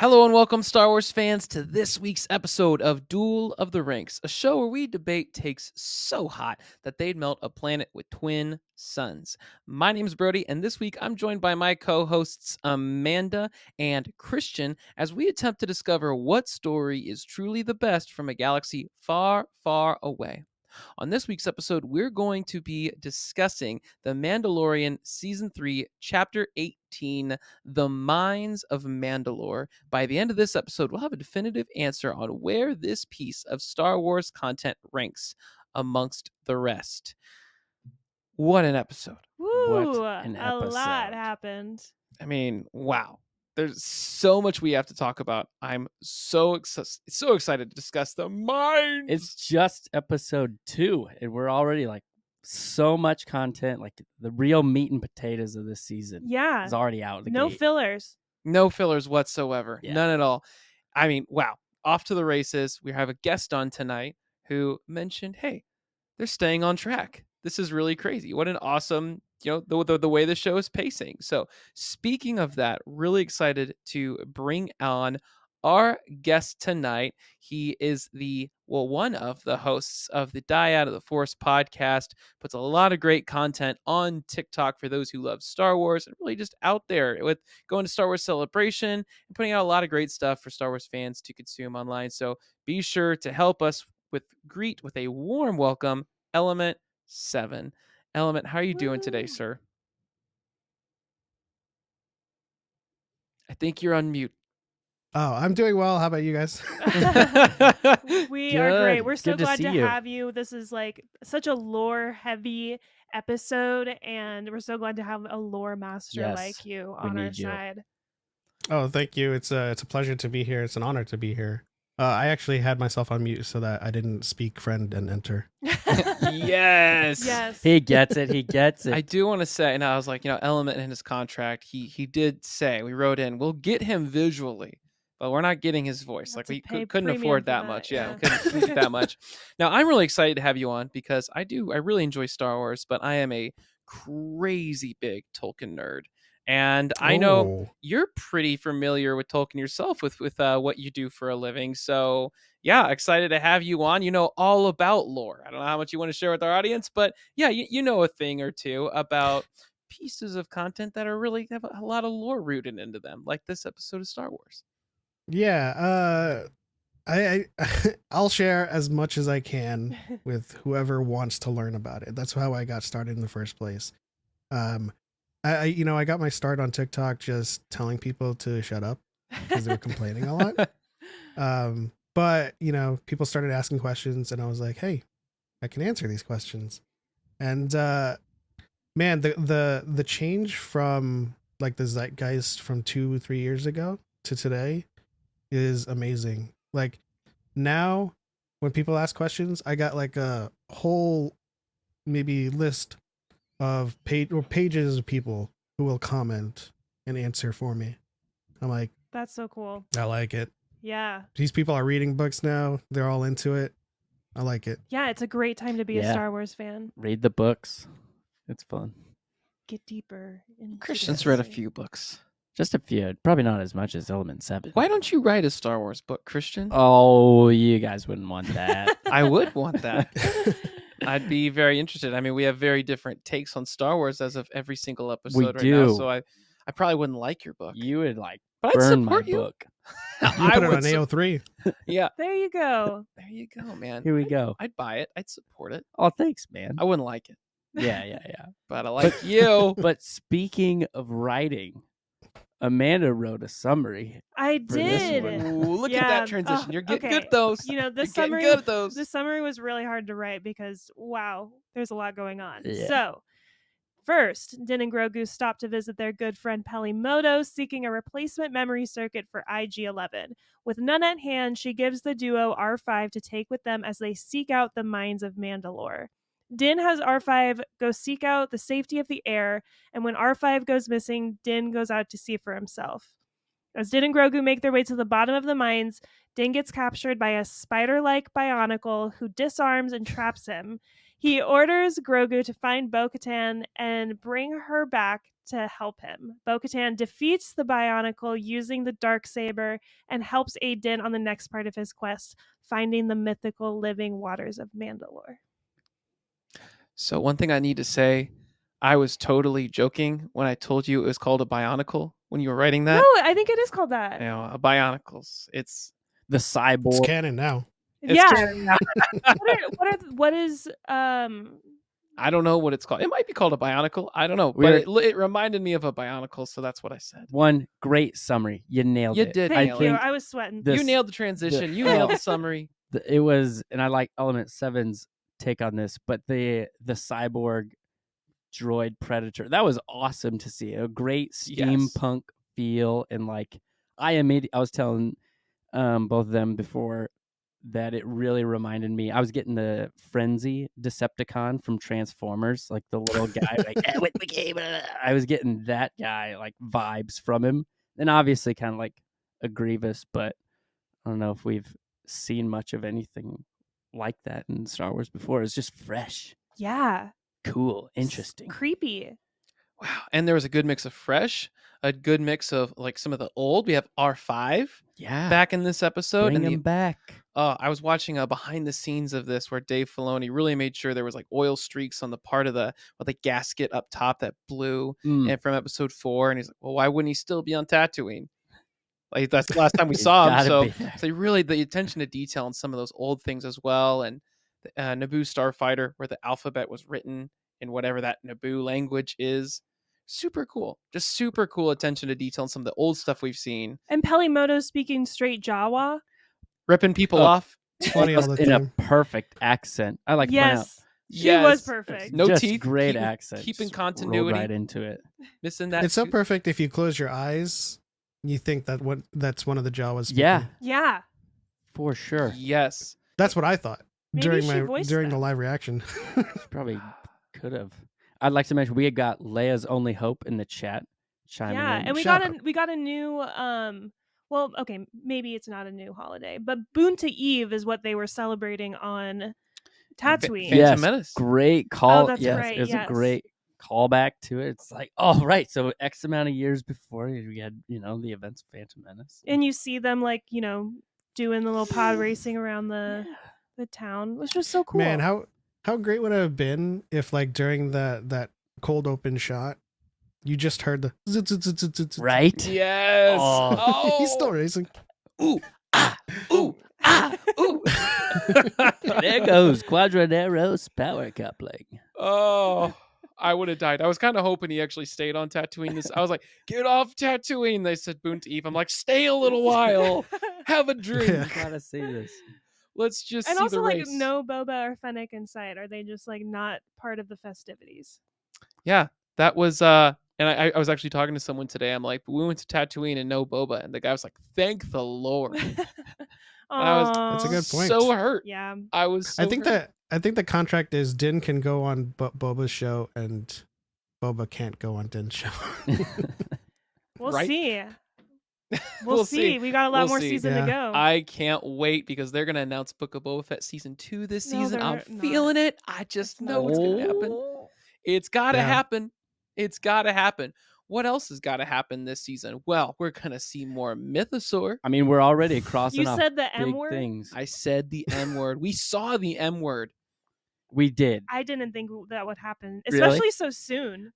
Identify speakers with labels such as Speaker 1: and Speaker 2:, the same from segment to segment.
Speaker 1: Hello and welcome, Star Wars fans, to this week's episode of Duel of the Ranks, a show where we debate takes so hot that they'd melt a planet with twin suns. My name's Brody, and this week I'm joined by my co-hosts Amanda and Christian as we attempt to discover what story is truly the best from a galaxy far, far away. On this week's episode, we're going to be discussing The Mandalorian Season 3, Chapter 18, The Mines of Mandalore. By the end of this episode, we'll have a definitive answer on where this piece of Star Wars content ranks amongst the rest. What an episode.
Speaker 2: Woo!
Speaker 3: What an
Speaker 2: A lot
Speaker 3: episode.
Speaker 2: happened.
Speaker 1: I mean, wow. There's so much we have to talk about. I'm so excited to discuss the mines.
Speaker 3: It's just episode 2, and we're already like so much content. Like the real meat and potatoes of this season
Speaker 2: Yeah.
Speaker 3: is already out. The
Speaker 2: No
Speaker 3: gate.
Speaker 2: fillers.
Speaker 1: No fillers whatsoever.
Speaker 3: Yeah.
Speaker 1: None at all. I mean, wow. Off to the races. We have a guest on tonight who mentioned, hey, they're staying on track. This is really crazy. What an awesome, the way the show is pacing. So speaking of that, really excited to bring on our guest tonight. He is one of the hosts of the Dyad of the Force podcast, puts a lot of great content on TikTok for those who love Star Wars and really just out there with going to Star Wars Celebration and putting out a lot of great stuff for Star Wars fans to consume online. So be sure to help us greet with a warm welcome, Element 7. Element, how are you doing today,
Speaker 2: Woo.
Speaker 1: sir? I think you're on mute.
Speaker 4: Oh, I'm doing well. How about you guys?
Speaker 2: We are great.
Speaker 3: Good.
Speaker 2: We're
Speaker 3: It's
Speaker 2: so
Speaker 3: good to
Speaker 2: glad
Speaker 3: see
Speaker 2: to
Speaker 3: you.
Speaker 2: have you. This is like such a lore heavy episode, and we're so glad to have a lore master
Speaker 3: Yes,
Speaker 2: like you
Speaker 3: we
Speaker 2: on our
Speaker 3: need you.
Speaker 2: side.
Speaker 4: Oh, thank you. It's a pleasure to be here. It's an honor to be here. I actually had myself on mute so that I didn't speak friend and enter.
Speaker 1: Yes.
Speaker 2: Yes.
Speaker 3: He gets it. He gets it.
Speaker 1: I do want to say, and I was like, Element in his contract, he did say, we wrote in, we'll get him visually, but we're not getting his voice.
Speaker 2: Have
Speaker 1: Like
Speaker 2: to
Speaker 1: we
Speaker 2: pay
Speaker 1: couldn't
Speaker 2: premium
Speaker 1: afford
Speaker 2: for
Speaker 1: that
Speaker 2: that,
Speaker 1: much. Yeah,
Speaker 2: yeah.
Speaker 1: we couldn't get that much. Now, I'm really excited to have you on because I really enjoy Star Wars, but I am a crazy big Tolkien nerd. And I know
Speaker 4: Oh.
Speaker 1: you're pretty familiar with Tolkien yourself with what you do for a living. So yeah, excited to have you on. You know all about lore. I don't know how much you want to share with our audience, but yeah, you know a thing or two about pieces of content that are really have a lot of lore rooted into them, like this episode of Star Wars.
Speaker 4: Yeah. I I'll share as much as I can with whoever wants to learn about it. That's how I got started in the first place. I got my start on TikTok just telling people to shut up because they were complaining a lot. But people started asking questions, and I was like, hey, I can answer these questions. And man, the change from like the zeitgeist from 2-3 years ago to today is amazing. Like now, when people ask questions, I got like a whole maybe list of pages of people who will comment and answer for me. I'm like,
Speaker 2: That's so cool.
Speaker 4: I like it.
Speaker 2: Yeah.
Speaker 4: These people are reading books now. They're all into it. I like it.
Speaker 2: Yeah, it's a great time to be a
Speaker 3: Yeah.
Speaker 2: Star Wars fan.
Speaker 3: Read the books. It's fun.
Speaker 2: Get deeper into
Speaker 1: Christian's
Speaker 2: the
Speaker 1: read a
Speaker 2: story.
Speaker 1: few books.
Speaker 3: Just a few. Probably not as much as Element 7.
Speaker 1: Why don't you write a Star Wars book, Christian?
Speaker 3: Oh, you guys wouldn't want that.
Speaker 1: I would want that. I'd be very interested. I mean, we have very different takes on Star Wars as of every single episode right now,
Speaker 3: do.
Speaker 1: so I probably wouldn't like your book.
Speaker 3: You would like
Speaker 1: But I'd
Speaker 3: burn my
Speaker 1: support you.
Speaker 3: book.
Speaker 4: You
Speaker 1: I
Speaker 4: put it
Speaker 1: would
Speaker 4: on
Speaker 1: su-
Speaker 4: AO3.
Speaker 1: Yeah,
Speaker 2: There you go.
Speaker 1: there you go, man.
Speaker 3: Here we go.
Speaker 1: I'd buy it. I'd support it.
Speaker 3: Oh, thanks, man.
Speaker 1: I wouldn't like it,
Speaker 3: Yeah.
Speaker 1: but I like you.
Speaker 3: But speaking of writing, Amanda wrote a summary.
Speaker 2: I
Speaker 3: For this
Speaker 2: did.
Speaker 3: one.
Speaker 1: Ooh, look at
Speaker 2: Yeah,
Speaker 1: that transition.
Speaker 2: oh,
Speaker 1: You're getting
Speaker 2: okay.
Speaker 1: good at those.
Speaker 2: You know,
Speaker 1: You're
Speaker 2: this
Speaker 1: getting
Speaker 2: summary
Speaker 1: good at those.
Speaker 2: This summary was really hard to write because wow, there's a lot going on.
Speaker 3: Yeah.
Speaker 2: So, first, Din and Grogu stop to visit their good friend Peli Motto, seeking a replacement memory circuit for IG-11. With none at hand, she gives the duo R5 to take with them as they seek out the Mines of Mandalore. Din has R5 go seek out the safety of the air, and when R5 goes missing, Din goes out to see for himself. As Din and Grogu make their way to the bottom of the mines, Din gets captured by a spider-like bionicle who disarms and traps him. He orders Grogu to find Bo-Katan and bring her back to help him. Bo-Katan defeats the Bionicle using the Darksaber and helps aid Din on the next part of his quest, finding the mythical living waters of Mandalore.
Speaker 1: So one thing I need to say, I was totally joking when I told you it was called a Bionicle when you were writing that.
Speaker 2: No, I think it is called that.
Speaker 1: You know, a Bionicles. It's
Speaker 3: The
Speaker 4: It's
Speaker 3: cyborg.
Speaker 4: canon now.
Speaker 1: it's
Speaker 2: Yeah.
Speaker 1: canon now.
Speaker 2: What is
Speaker 1: I don't know what it's called. It might be called a Bionicle. I don't know, but it reminded me of a Bionicle, so that's what I said.
Speaker 3: One great summary. You nailed
Speaker 1: You
Speaker 3: it.
Speaker 1: did
Speaker 2: Thank
Speaker 1: nail
Speaker 2: you.
Speaker 1: it.
Speaker 2: I was sweating.
Speaker 1: You nailed the transition. You nailed the summary.
Speaker 3: It was, and I like Element 7's take on this, but the cyborg droid predator, that was awesome to see. A great steampunk feel, and like I was telling both of them before that it really reminded me. I was getting the Frenzy Decepticon from Transformers, like the little guy, like with the game. I was getting that guy like vibes from him, and obviously kind of like a Grievous, but I don't know if we've seen much of anything like that in Star Wars before. It's just fresh,
Speaker 2: Yeah.
Speaker 3: cool, interesting.
Speaker 2: Creepy.
Speaker 1: Wow. And there was a good mix of fresh, a good mix of like some of the old. We have R5
Speaker 3: Yeah,
Speaker 1: back in this episode.
Speaker 3: bring
Speaker 1: and
Speaker 3: him back.
Speaker 1: I was watching a behind the scenes of this where Dave Filoni really made sure there was like oil streaks on the part of the gasket up top that blew and from episode 4. And he's like, well, why wouldn't he still be on Tatooine? Like that's the last time we
Speaker 3: He's
Speaker 1: saw him.
Speaker 3: gotta
Speaker 1: So,
Speaker 3: be there.
Speaker 1: so really the attention to detail on some of those old things as well. And Naboo Starfighter, where the alphabet was written in whatever that Naboo language is. Super cool. Just super cool attention to detail on some of the old stuff we've seen.
Speaker 2: And Peli Motto speaking straight Jawa.
Speaker 1: Ripping people off.
Speaker 4: It's funny all
Speaker 3: Almost
Speaker 4: the
Speaker 3: in
Speaker 4: time.
Speaker 3: a perfect accent. I like to point out,
Speaker 2: Yes. She was
Speaker 1: Yes.
Speaker 2: perfect.
Speaker 1: No
Speaker 3: just
Speaker 1: teeth,
Speaker 3: great
Speaker 1: keeping-
Speaker 3: accent.
Speaker 1: keeping
Speaker 3: just rolled
Speaker 1: continuity.
Speaker 3: right into it.
Speaker 1: Missing that.
Speaker 4: It's so
Speaker 1: tooth.
Speaker 4: perfect if you close your eyes, you think that's one of the Jawas speaking.
Speaker 3: Yeah,
Speaker 2: Yeah.
Speaker 3: for sure.
Speaker 1: Yes.
Speaker 4: That's what I thought
Speaker 2: Maybe
Speaker 4: during
Speaker 2: she voiced
Speaker 4: the
Speaker 2: them.
Speaker 4: live reaction.
Speaker 3: Probably could have. I'd like to mention we had got Leia's Only Hope in the chat chiming
Speaker 2: Yeah,
Speaker 3: in.
Speaker 2: and we
Speaker 4: Shout
Speaker 2: got a new well, okay, maybe it's not a new holiday, but Boonta Eve is what they were celebrating on Tatooine.
Speaker 1: Phantom
Speaker 3: Yes,
Speaker 1: Menace.
Speaker 3: great call.
Speaker 2: that's
Speaker 3: yes,
Speaker 2: right,
Speaker 3: it was
Speaker 2: yes.
Speaker 3: a great callback to it. It's like, oh right, so X amount of years before we had, the events of Phantom Menace.
Speaker 2: And you see them like, doing the little pod racing around the town, which was so cool.
Speaker 4: Man, how great would it have been if like during that cold open shot, you just heard the zit, zit, zit, zit, zit, zit.
Speaker 3: Right?
Speaker 1: Yes.
Speaker 3: Oh.
Speaker 4: He's still racing.
Speaker 1: Ooh. Ah. Ooh. Ah. Ooh.
Speaker 3: There goes Quadranero's power coupling.
Speaker 1: Oh, I would have died. I was kind of hoping he actually stayed on Tatooine. I was like, get off Tatooine. They said Boonta Eve. I'm like, stay a little while. Have a drink.
Speaker 4: Yeah.
Speaker 3: Gotta see this.
Speaker 1: Let's just
Speaker 2: And
Speaker 1: see
Speaker 2: also
Speaker 1: the
Speaker 2: like
Speaker 1: race.
Speaker 2: no Boba or Fennec in sight. Are they just like not part of the festivities?
Speaker 1: Yeah, that was and I was actually talking to someone today. I'm like, we went to Tatooine and no Boba, and the guy was like, thank the Lord. I was-
Speaker 4: That's a good point.
Speaker 1: So hurt.
Speaker 2: Yeah.
Speaker 1: I was. So
Speaker 4: I think
Speaker 1: hurt.
Speaker 4: the contract is Din can go on Boba's show and Boba can't go on Din's show.
Speaker 2: We'll
Speaker 1: Right?
Speaker 2: see. We'll,
Speaker 1: We'll
Speaker 2: see.
Speaker 1: see.
Speaker 2: We got a lot
Speaker 1: We'll
Speaker 2: more
Speaker 1: see.
Speaker 2: season
Speaker 4: Yeah.
Speaker 2: to go.
Speaker 1: I can't wait because they're gonna announce Book of Boba Fett season 2 this
Speaker 2: No,
Speaker 1: season. I'm
Speaker 2: they're not.
Speaker 1: feeling it. I just
Speaker 2: It's
Speaker 1: know
Speaker 2: not.
Speaker 1: it's gonna happen. It's gotta
Speaker 4: Yeah.
Speaker 1: happen. It's gotta happen. What else has gotta happen this season? Well, we're gonna see more Mythosaur.
Speaker 3: I mean, we're already crossing
Speaker 2: You
Speaker 3: off
Speaker 2: said the M
Speaker 3: big
Speaker 2: word.
Speaker 3: things.
Speaker 1: I said the M word. We saw the M word.
Speaker 3: We did.
Speaker 2: I didn't think that would happen,
Speaker 3: Really?
Speaker 2: especially so soon.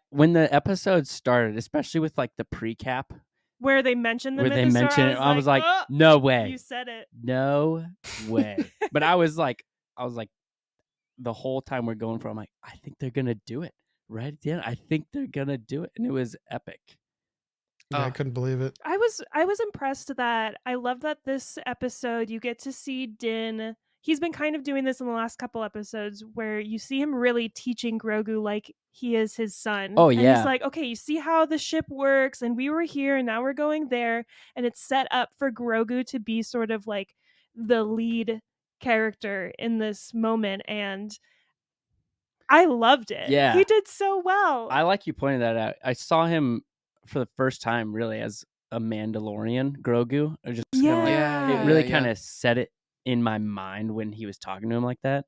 Speaker 3: When the episode started, especially with like the pre-cap
Speaker 2: Where they mentioned the
Speaker 3: where they
Speaker 2: Mythosaur,
Speaker 3: mentioned it, I was like,
Speaker 2: "Oh,
Speaker 3: no way.
Speaker 2: you said it."
Speaker 3: No way. But I was like, the whole time we're going for, I'm like, I think they're gonna do it right at the end. I think they're gonna do it, and it was epic.
Speaker 4: Yeah, I couldn't believe it.
Speaker 2: I was impressed that I love that this episode you get to see Din. He's been kind of doing this in the last couple episodes where you see him really teaching Grogu like he is his son.
Speaker 3: Oh,
Speaker 2: And
Speaker 3: yeah.
Speaker 2: he's like, okay, you see how the ship works, and we were here, and now we're going there, and it's set up for Grogu to be sort of like the lead character in this moment, and I loved it.
Speaker 3: Yeah.
Speaker 2: He did so well.
Speaker 3: I like you pointed that out. I saw him for the first time really as a Mandalorian Grogu. I just kinda like,
Speaker 2: Yeah.
Speaker 3: it really
Speaker 1: yeah.
Speaker 3: kind of set it in my mind when he was talking to him like that.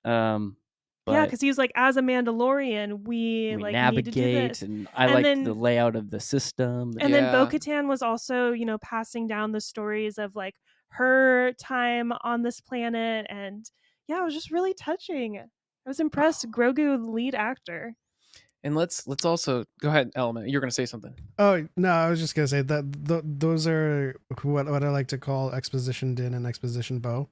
Speaker 3: But
Speaker 2: Yeah,
Speaker 3: but
Speaker 2: because he was like, as a Mandalorian, we
Speaker 3: we
Speaker 2: like need to do
Speaker 3: navigate,
Speaker 2: this.
Speaker 3: and I
Speaker 2: And
Speaker 3: like
Speaker 2: then
Speaker 3: the layout of the system.
Speaker 2: and then
Speaker 1: Yeah.
Speaker 2: Bo-Katan was also, passing down the stories of like her time on this planet, and yeah, it was just really touching. I was impressed. Grogu, the lead actor.
Speaker 1: And let's also go ahead, Element. You're going to say something.
Speaker 4: Oh no, I was just gonna say that those are what I like to call exposition Din and exposition Bo.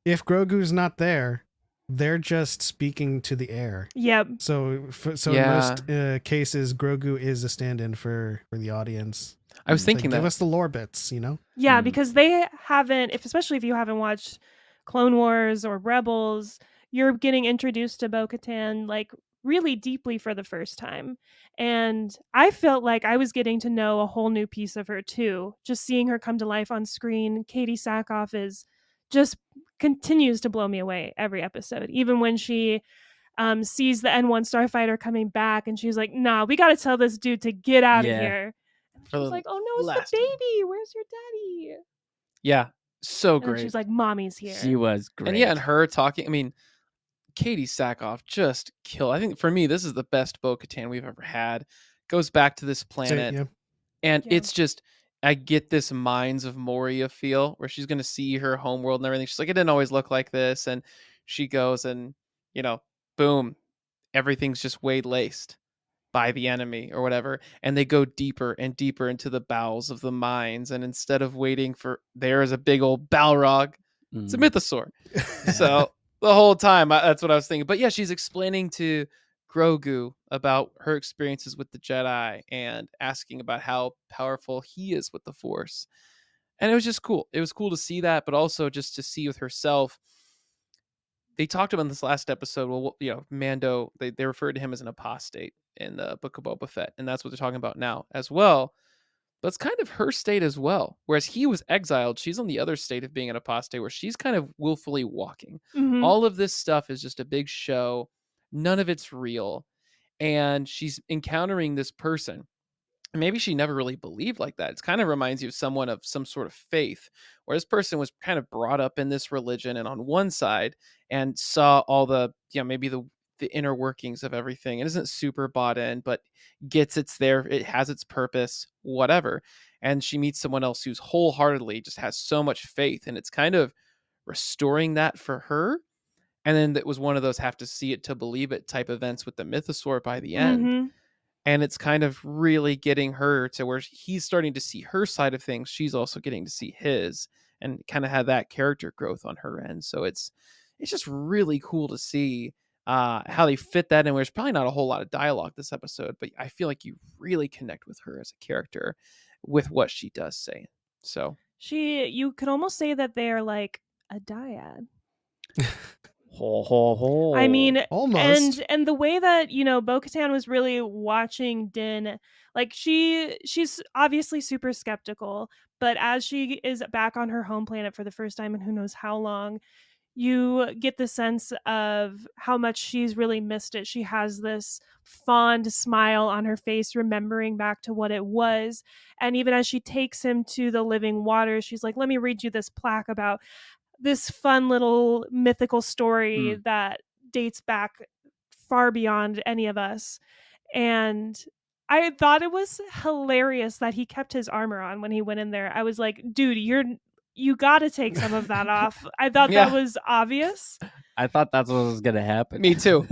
Speaker 4: If Grogu's not there, they're just speaking to the air.
Speaker 2: Yep.
Speaker 4: So in most cases, Grogu is a stand-in for the audience.
Speaker 1: I was thinking
Speaker 4: give
Speaker 1: that.
Speaker 4: us the lore bits,
Speaker 2: Yeah, because they haven't, especially if you haven't watched Clone Wars or Rebels, you're getting introduced to Bo-Katan like really deeply for the first time. And I felt like I was getting to know a whole new piece of her too. Just seeing her come to life on screen. Katie Sackhoff is just continues to blow me away every episode. Even when she sees the N1 starfighter coming back and she's like, nah, we got to tell this dude to get out of here. And
Speaker 1: For
Speaker 2: she's
Speaker 1: the
Speaker 2: like, oh no, it's the
Speaker 1: last time.
Speaker 2: baby. Where's your daddy?
Speaker 1: Yeah. So
Speaker 2: And then
Speaker 1: great.
Speaker 2: she's like, mommy's here.
Speaker 3: She was great.
Speaker 1: And yeah, and her talking, I mean, Katie Sackhoff just killed. I think for me, this is the best Bo-Katan we've ever had. Goes back to this planet. And
Speaker 2: Yeah.
Speaker 1: it's just, I get this Mines of Moria feel where she's going to see her homeworld and everything. She's like, it didn't always look like this. And she goes and, boom, everything's just waylaid by the enemy or whatever. And they go deeper and deeper into the bowels of the mines. And instead of waiting for, there is a big old Balrog. It's a mythosaur. So the whole time, that's what I was thinking. But yeah, she's explaining to Grogu about her experiences with the Jedi and asking about how powerful he is with the Force. And it was just cool. It was cool to see that, but also just to see with herself. They talked about in this last episode, well, Mando, they referred to him as an apostate in the Book of Boba Fett. And that's what they're talking about now as well. But it's kind of her state as well. Whereas he was exiled, she's on the other state of being an apostate where she's kind of willfully walking.
Speaker 2: Mhm.
Speaker 1: All of this stuff is just a big show. None of it's real. And she's encountering this person. Maybe she never really believed like that. It kind of reminds you of someone of some sort of faith, where this person was kind of brought up in this religion and on one side and saw all the, maybe the inner workings of everything. It isn't super bought in, but gets it's there. It has its purpose, whatever. And she meets someone else who's wholeheartedly just has so much faith, and it's kind of restoring that for her. And then it was one of those have to see it to believe it type events with the mythosaur by the end.
Speaker 2: Mm-hmm.
Speaker 1: And it's kind of really getting her to where he's starting to see her side of things. She's also getting to see his, and kind of have that character growth on her end. So it's just really cool to see how they fit that in. There's probably not a whole lot of dialogue this episode, but I feel like you really connect with her as a character with what she does say. So
Speaker 2: you could almost say that they are like a dyad.
Speaker 3: Ho, ho, ho.
Speaker 2: I mean,
Speaker 4: almost.
Speaker 2: and the way that Bo-Katan was really watching Din, like she's obviously super skeptical, but as she is back on her home planet for the first time in who knows how long, you get the sense of how much she's really missed it. She has this fond smile on her face, remembering back to what it was. And even as she takes him to the living waters, she's like, let me read you this plaque about this fun little mythical story that dates back far beyond any of us. And I thought it was hilarious that he kept his armor on when he went in there. I was like, dude, you got to take some of that off. I thought that was obvious.
Speaker 3: I thought that's what was going to happen.
Speaker 1: Me too.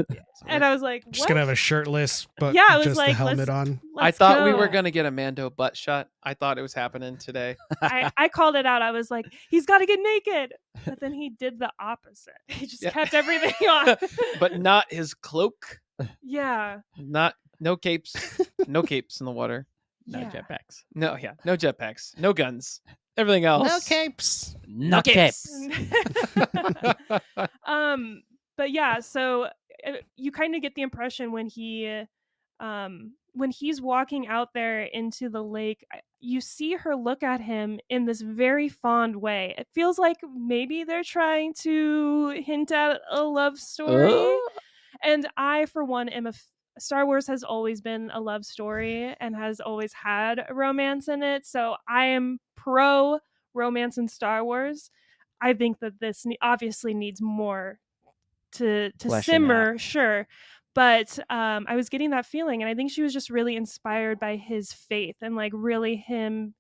Speaker 2: And I was like, what?
Speaker 4: Just gonna have a shirtless, but
Speaker 2: Yeah, I was
Speaker 4: just
Speaker 2: like,
Speaker 4: the helmet on.
Speaker 1: I thought we were gonna get a Mando butt shot. I thought it was happening today.
Speaker 2: I called it out. I was like, he's got to get naked. But then he did the opposite. He just kept everything on.
Speaker 1: But not his cloak.
Speaker 2: Yeah.
Speaker 1: No capes. No capes in the water.
Speaker 3: No jetpacks.
Speaker 1: No jetpacks. No guns. Everything else.
Speaker 4: No capes.
Speaker 3: No capes.
Speaker 2: But yeah, so you kind of get the impression when he's walking out there into the lake, you see her look at him in this very fond way. It feels like maybe they're trying to hint at a love story. And I, for one, am Star Wars has always been a love story and has always had a romance in it. So I am pro romance in Star Wars. I think that this obviously needs more to
Speaker 3: Fleshing
Speaker 2: simmer, sure. But I was getting that feeling, and I think she was just really inspired by his faith and like really him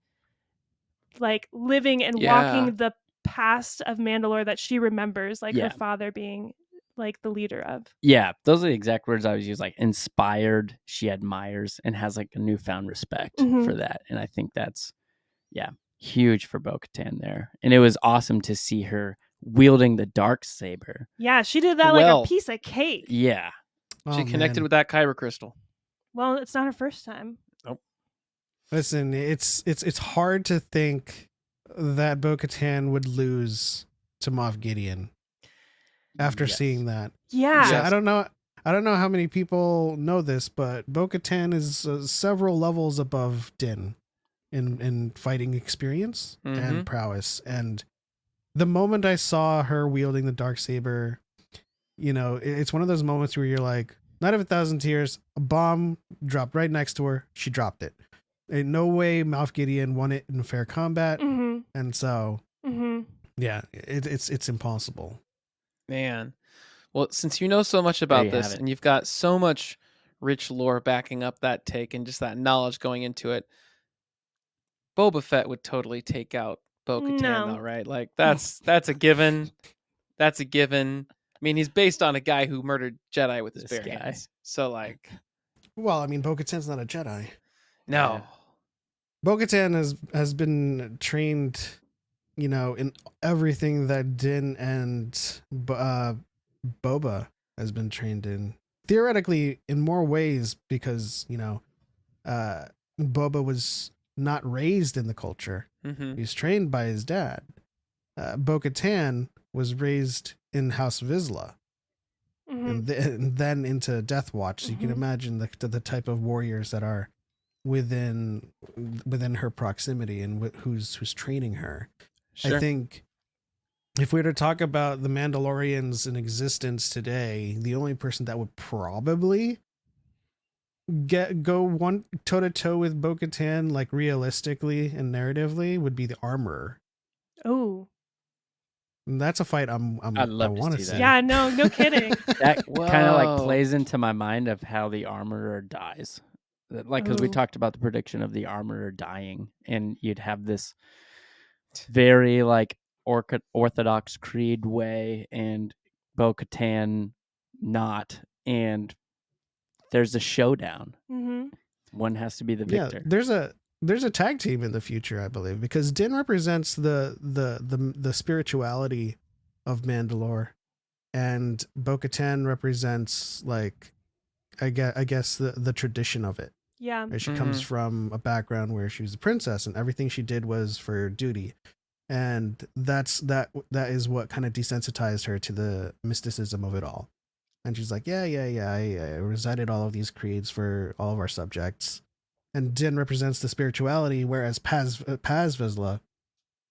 Speaker 2: like living and walking the past of Mandalore that she remembers, like her father being like the leader of.
Speaker 3: Yeah, those are the exact words I was using, like inspired, she admires and has like a newfound respect for that. And I think that's huge for Bo-Katan there. And it was awesome to see her wielding the dark saber.
Speaker 2: Yeah, she did that like a piece of cake.
Speaker 3: Yeah.
Speaker 1: She connected with that kyber crystal.
Speaker 2: Well, it's not her first time.
Speaker 1: Nope.
Speaker 4: Listen, it's hard to think that Bo-Katan would lose to Moff Gideon after seeing that.
Speaker 2: Yeah.
Speaker 4: So I don't know how many people know this, but Bo-Katan is several levels above Din in fighting experience and prowess. And the moment I saw her wielding the darksaber, it's one of those moments where you're like, Night of 1,000 Tears, a bomb dropped right next to her. She dropped it. Ain't no way Moff Gideon won it in fair combat. And so, yeah, it's impossible.
Speaker 1: Man. Well, since you know so much about this and you've got so much rich lore backing up that take and just that knowledge going into it, Boba Fett would totally take out Bo-Katan, though, right? Like that's a given. That's a given. I mean, he's based on a guy who murdered Jedi with his bare hands. So, like,
Speaker 4: well, I mean, Bo-Katan's not a Jedi.
Speaker 1: No.
Speaker 4: Yeah. Bo-Katan has been trained, in everything that Din and Boba has been trained in. Theoretically, in more ways, because Boba was not raised in the culture. He's trained by his dad. Bo-Katan was raised in House Vizsla, and then into Death Watch. So you can imagine the type of warriors that are within her proximity and who's training her. Sure. I think if we were to talk about the Mandalorians in existence today, the only person that would probably go one toe to toe with Bo-Katan, like realistically and narratively, would be the Armorer.
Speaker 2: Oh,
Speaker 4: and that's a fight I want to see.
Speaker 2: Yeah, no kidding.
Speaker 3: That kind of like plays into my mind of how the Armorer dies. Like, because we talked about the prediction of the Armorer dying, and you'd have this very like Orthodox Creed way, and Bo-Katan not, and there's a showdown. One has to be the victor.
Speaker 4: Yeah, there's a tag team in the future, I believe, because Din represents the spirituality of Mandalore, and Bo-Katan represents, like, I guess the tradition of it.
Speaker 2: Yeah,
Speaker 4: where she comes from a background where she was a princess and everything she did was for duty, and that is what kind of desensitized her to the mysticism of it all. And she's like, yeah, I recited all of these creeds for all of our subjects. And Din represents the spirituality, whereas Paz Vizsla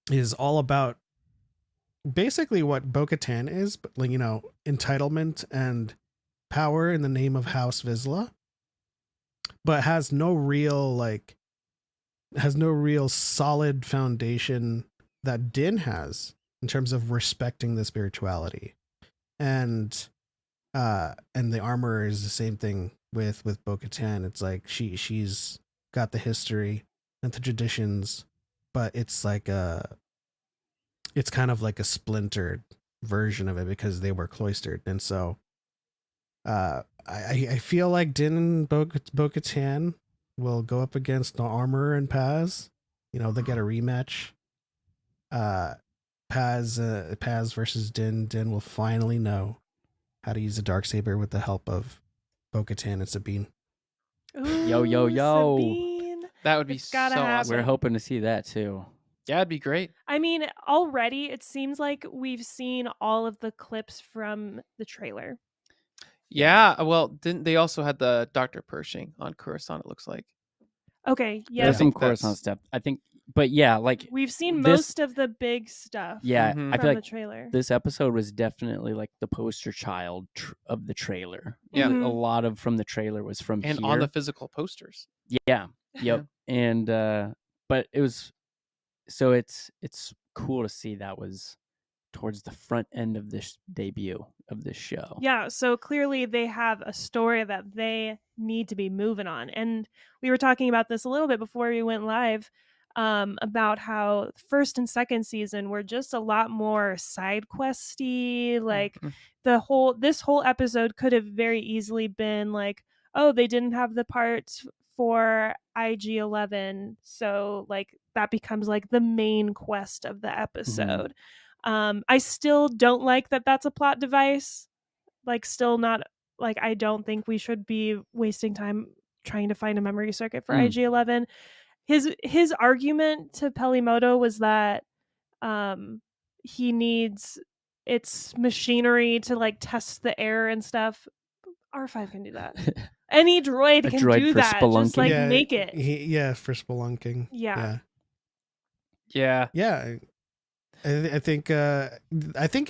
Speaker 4: is all about basically what Bo-Katan is, but, like, entitlement and power in the name of House Vizsla, but has no real solid foundation that Din has in terms of respecting the spirituality. And the Armorer is the same thing with Bo-Katan. It's like she's got the history and the traditions, but it's like it's kind of like a splintered version of it because they were cloistered. And so I feel like Din and Bo-Katan will go up against the Armorer and Paz. They get a rematch. Paz versus Din. Din will finally know how to use the darksaber with the help of Bo-Katan and Sabine.
Speaker 2: Ooh,
Speaker 3: yo.
Speaker 2: Sabine.
Speaker 1: That would be so awesome.
Speaker 3: We're hoping to see that too.
Speaker 1: Yeah, it'd be great.
Speaker 2: I mean, already it seems like we've seen all of the clips from the trailer.
Speaker 1: Yeah, well, didn't they also had the Dr. Pershing on Coruscant, it looks like.
Speaker 2: Okay, yeah.
Speaker 3: There's some Coruscant stuff, I think, but yeah, like
Speaker 2: we've seen most of the big stuff.
Speaker 3: Yeah, I feel like
Speaker 2: the trailer.
Speaker 3: This episode was definitely like the poster child of the trailer.
Speaker 1: Yeah,
Speaker 3: a lot of from the trailer was from
Speaker 1: and
Speaker 3: here.
Speaker 1: on the physical posters.
Speaker 3: Yeah, yep, and but it was so it's cool to see that was towards the front end of this debut of this show.
Speaker 2: Yeah, so clearly they have a story that they need to be moving on. And we were talking about this a little bit before we went live, about how first and second season were just a lot more side questy. Like this whole episode could have very easily been like, oh, they didn't have the part for IG-11, so like that becomes like the main quest of the episode. I still don't like that that's a plot device. Like, still not, like, I don't think we should be wasting time trying to find a memory circuit for IG-11. His argument to Peli Motto was that he needs its machinery to like test the air and stuff. R5 can do that. Any droid can
Speaker 3: droid
Speaker 2: do
Speaker 3: for
Speaker 2: that. Just like
Speaker 3: spelunking.
Speaker 2: make it.
Speaker 4: For spelunking.
Speaker 2: Yeah.
Speaker 4: I think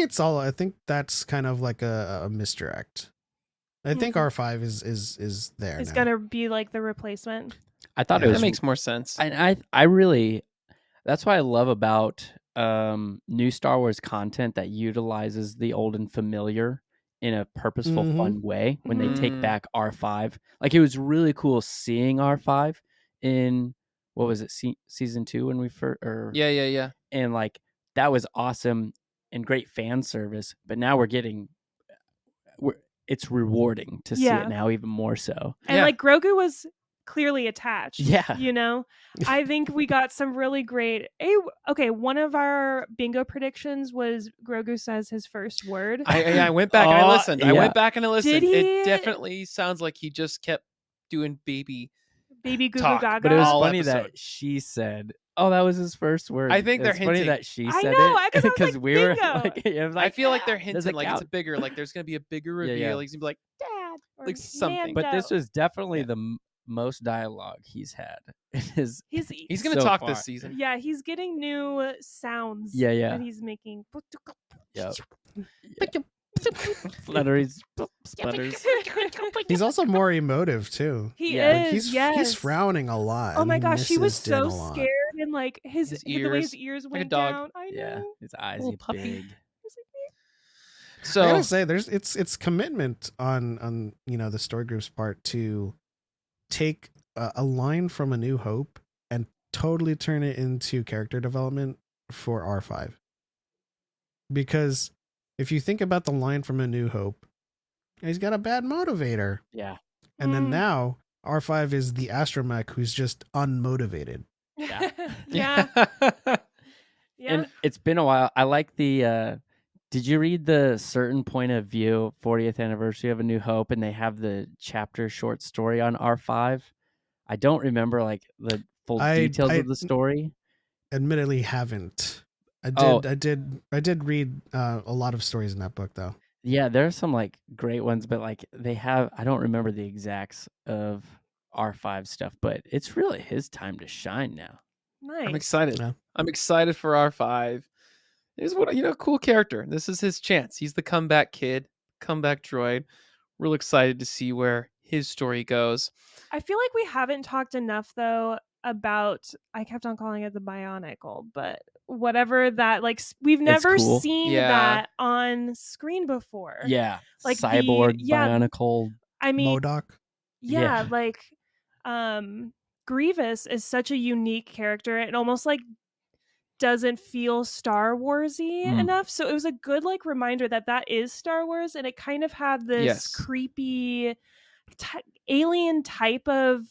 Speaker 4: it's all. I think that's kind of like a misdirect. I think R5 is there.
Speaker 2: It's
Speaker 4: now.
Speaker 2: gonna be like the replacement.
Speaker 3: I thought
Speaker 1: that makes more sense.
Speaker 3: And I really, that's what I love about new Star Wars content that utilizes the old and familiar in a purposeful, fun way. When they take back R5, like it was really cool seeing R5 in what was it, season 2 when we first,
Speaker 1: yeah,
Speaker 3: and like that was awesome and great fan service. But now it's rewarding to see it now even more so.
Speaker 2: And like Grogu was clearly attached.
Speaker 3: Yeah.
Speaker 2: You know? I think we got some really great one of our bingo predictions was Grogu says his first word.
Speaker 1: I went back and I listened.
Speaker 3: Yeah.
Speaker 1: I went back and I listened.
Speaker 2: Did he?
Speaker 1: It definitely sounds like he just kept doing baby
Speaker 2: Goo Goo
Speaker 1: talk.
Speaker 2: Gaga.
Speaker 3: But it was
Speaker 1: all
Speaker 3: funny
Speaker 1: episode.
Speaker 3: that she said, "Oh, that was his first word."
Speaker 1: I think they're
Speaker 3: it's funny
Speaker 1: hinting.
Speaker 3: that she
Speaker 2: I
Speaker 3: said
Speaker 2: know,
Speaker 3: it
Speaker 2: 'cause I was
Speaker 3: because
Speaker 2: like,
Speaker 3: we were
Speaker 2: bingo.
Speaker 3: like, yeah,
Speaker 1: I feel like they're
Speaker 3: does
Speaker 1: hinting
Speaker 3: it
Speaker 1: like
Speaker 3: count?
Speaker 1: it's a bigger, like there's gonna be a bigger reveal.
Speaker 3: Yeah.
Speaker 1: He's gonna be like,
Speaker 2: Dad or
Speaker 1: like something.
Speaker 3: But this
Speaker 2: Mando.
Speaker 3: was definitely the most dialogue he's had.
Speaker 2: He's
Speaker 1: gonna
Speaker 3: so
Speaker 1: talk
Speaker 3: far.
Speaker 1: this season.
Speaker 2: Yeah, he's getting new sounds.
Speaker 3: Yeah.
Speaker 2: That he's making.
Speaker 3: Yep. Sputters.
Speaker 4: He's also more emotive too.
Speaker 2: He
Speaker 3: Yeah.
Speaker 2: is.
Speaker 4: He's frowning a lot.
Speaker 2: Oh
Speaker 4: and
Speaker 2: my gosh, he was
Speaker 4: misses Din
Speaker 2: so
Speaker 4: a lot.
Speaker 2: scared and like his the way his ears
Speaker 1: like a
Speaker 2: went
Speaker 1: dog.
Speaker 2: down. I know.
Speaker 3: Yeah, his eyes
Speaker 1: Little
Speaker 3: get
Speaker 1: puppy.
Speaker 3: big.
Speaker 4: I
Speaker 1: So
Speaker 4: gotta say, it's commitment on the story group's part to take a line from A New Hope and totally turn it into character development for R5. Because if you think about the line from A New Hope, he's got a bad motivator.
Speaker 3: Yeah.
Speaker 4: And then now R5 is the astromech who's just unmotivated.
Speaker 3: Yeah.
Speaker 2: Yeah.
Speaker 3: And it's been a while. I like the did you read the certain point of view 40th anniversary of A New Hope, and they have the chapter short story on R5? I don't remember like the full details of the story.
Speaker 4: Admittedly haven't. I did read a lot of stories in that book though.
Speaker 3: Yeah, there are some like great ones, but like I don't remember the exacts of R5 stuff, but it's really his time to shine now.
Speaker 2: Nice.
Speaker 1: I'm excited.
Speaker 4: Yeah.
Speaker 1: I'm excited for R5. He's cool character. This is his chance. He's the comeback kid, comeback droid. Real excited to see where his story goes.
Speaker 2: I feel like we haven't talked enough though about, I kept on calling it the Bionicle, but whatever that, like we've never
Speaker 3: cool.
Speaker 2: seen that on screen before.
Speaker 3: Yeah.
Speaker 2: Like
Speaker 3: cyborg, Bionicle.
Speaker 2: I mean,
Speaker 4: MODOK.
Speaker 2: yeah, like Grievous is such a unique character. It almost like doesn't feel Star Warsy enough. So it was a good like reminder that is Star Wars, and it kind of had this creepy alien type of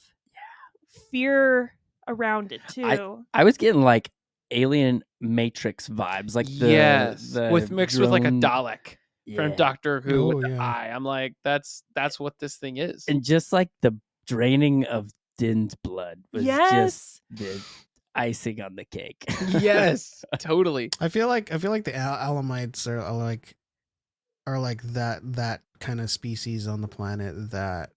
Speaker 2: fear around it too.
Speaker 3: I was getting like alien Matrix vibes, like the
Speaker 1: mixed with like a
Speaker 3: drone-
Speaker 1: Dalek from Doctor Who with the
Speaker 4: yeah.
Speaker 1: eye. I'm like, that's what this thing is.
Speaker 3: and just like the draining of Din's blood was just the icing on the cake.
Speaker 1: Yes, totally.
Speaker 4: I feel like the Alamites are like that kind of species on the planet that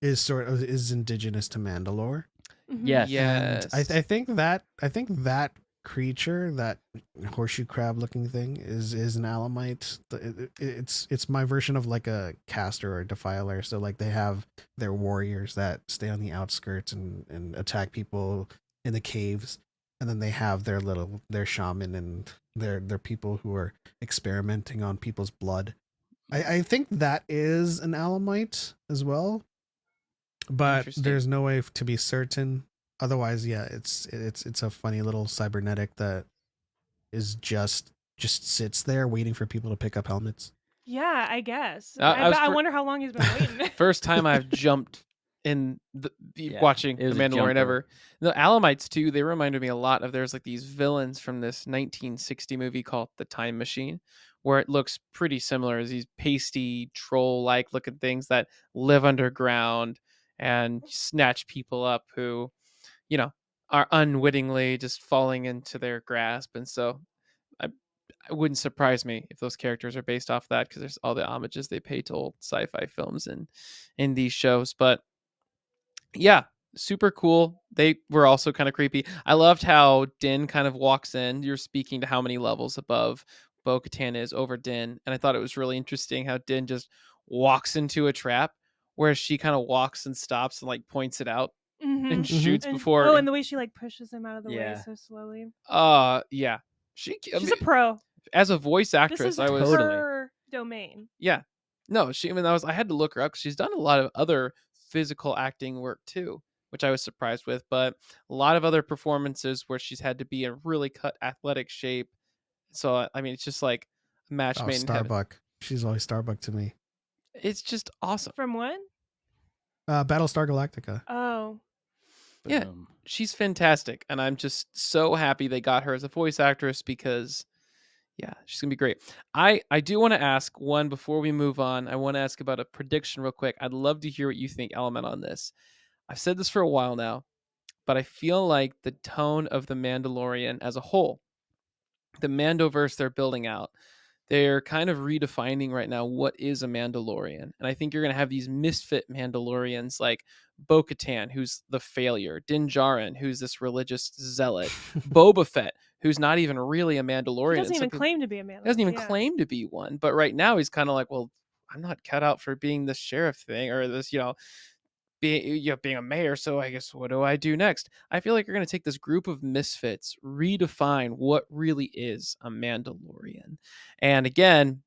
Speaker 4: is indigenous to Mandalore.
Speaker 3: Yes.
Speaker 1: Yes.
Speaker 4: And I think that creature, that horseshoe crab looking thing, is an Alamite. It's my version of like a caster or a defiler. So like they have their warriors that stay on the outskirts and attack people in the caves, and then they have their shaman and their people who are experimenting on people's blood. I think that is an Alamite as well, but
Speaker 1: Interesting.
Speaker 4: there's no way to be certain. Otherwise, yeah, it's a funny little cybernetic that is just sits there waiting for people to pick up helmets.
Speaker 2: Yeah, I guess.
Speaker 1: I was
Speaker 2: I wonder how long he's been waiting.
Speaker 1: First time I've jumped in
Speaker 3: Yeah,
Speaker 1: watching
Speaker 3: it
Speaker 1: The
Speaker 3: was a
Speaker 1: Mandalorian
Speaker 3: jumper.
Speaker 1: ever. The Alamites too, they reminded me a lot of there's like these villains from this 1960 movie called The Time Machine, where it looks pretty similar as these pasty troll-like looking things that live underground and snatch people up who, you know, are unwittingly just falling into their grasp. And so I it wouldn't surprise me if those characters are based off that because there's all the homages they pay to old sci-fi films and in these shows. But yeah, super cool. They were also kind of creepy. I loved how Din kind of walks in. You're speaking to how many levels above Bo-Katan is over Din, and I thought it was really interesting how Din just walks into a trap where she kind of walks and stops and like points it out and
Speaker 2: Mm-hmm.
Speaker 1: shoots
Speaker 2: And
Speaker 1: before.
Speaker 2: and the way she like pushes him out of the way
Speaker 3: Yeah.
Speaker 2: so slowly.
Speaker 1: Yeah, I
Speaker 2: She's
Speaker 1: mean,
Speaker 2: a pro.
Speaker 1: as a voice
Speaker 2: This is
Speaker 1: actress, I was
Speaker 3: Totally.
Speaker 2: her domain.
Speaker 1: Yeah. No, she I mean, I had to look her up 'cause she's done a lot of other physical acting work too, which I was surprised with, but a lot of other performances where she's had to be in really cut athletic shape. So, I mean, it's just like a match
Speaker 4: Oh,
Speaker 1: made in heaven.
Speaker 4: Starbuck. She's always Starbuck to me.
Speaker 1: It's just awesome.
Speaker 2: From what?
Speaker 4: Battlestar Galactica.
Speaker 2: Oh.
Speaker 1: Yeah,
Speaker 3: Boom.
Speaker 1: she's fantastic, and I'm just so happy they got her as a voice actress because yeah, she's gonna be great. I do want to ask one before we move on. I want to ask about a prediction real quick. I'd love to hear what you think, Element, on this. I've said this for a while now, but I feel like the tone of the Mandalorian as a whole, the Mandoverse they're building out, they're kind of redefining right now what is a Mandalorian. And I think you're going to have these misfit Mandalorians like Bo Katan, who's the failure, Din Djarin, who's this religious zealot, Boba Fett, who's not even really a
Speaker 2: He
Speaker 1: Mandalorian.
Speaker 2: doesn't
Speaker 1: And some
Speaker 2: even
Speaker 1: people,
Speaker 2: claim to be a
Speaker 1: he doesn't
Speaker 2: Mandalorian.
Speaker 1: even
Speaker 2: Yeah.
Speaker 1: claim to be one. But right now he's kind of like, well, I'm not cut out for being the sheriff thing or this, being a mayor. So I guess what do I do next? I feel like you're going to take this group of misfits, redefine what really is a Mandalorian. And again,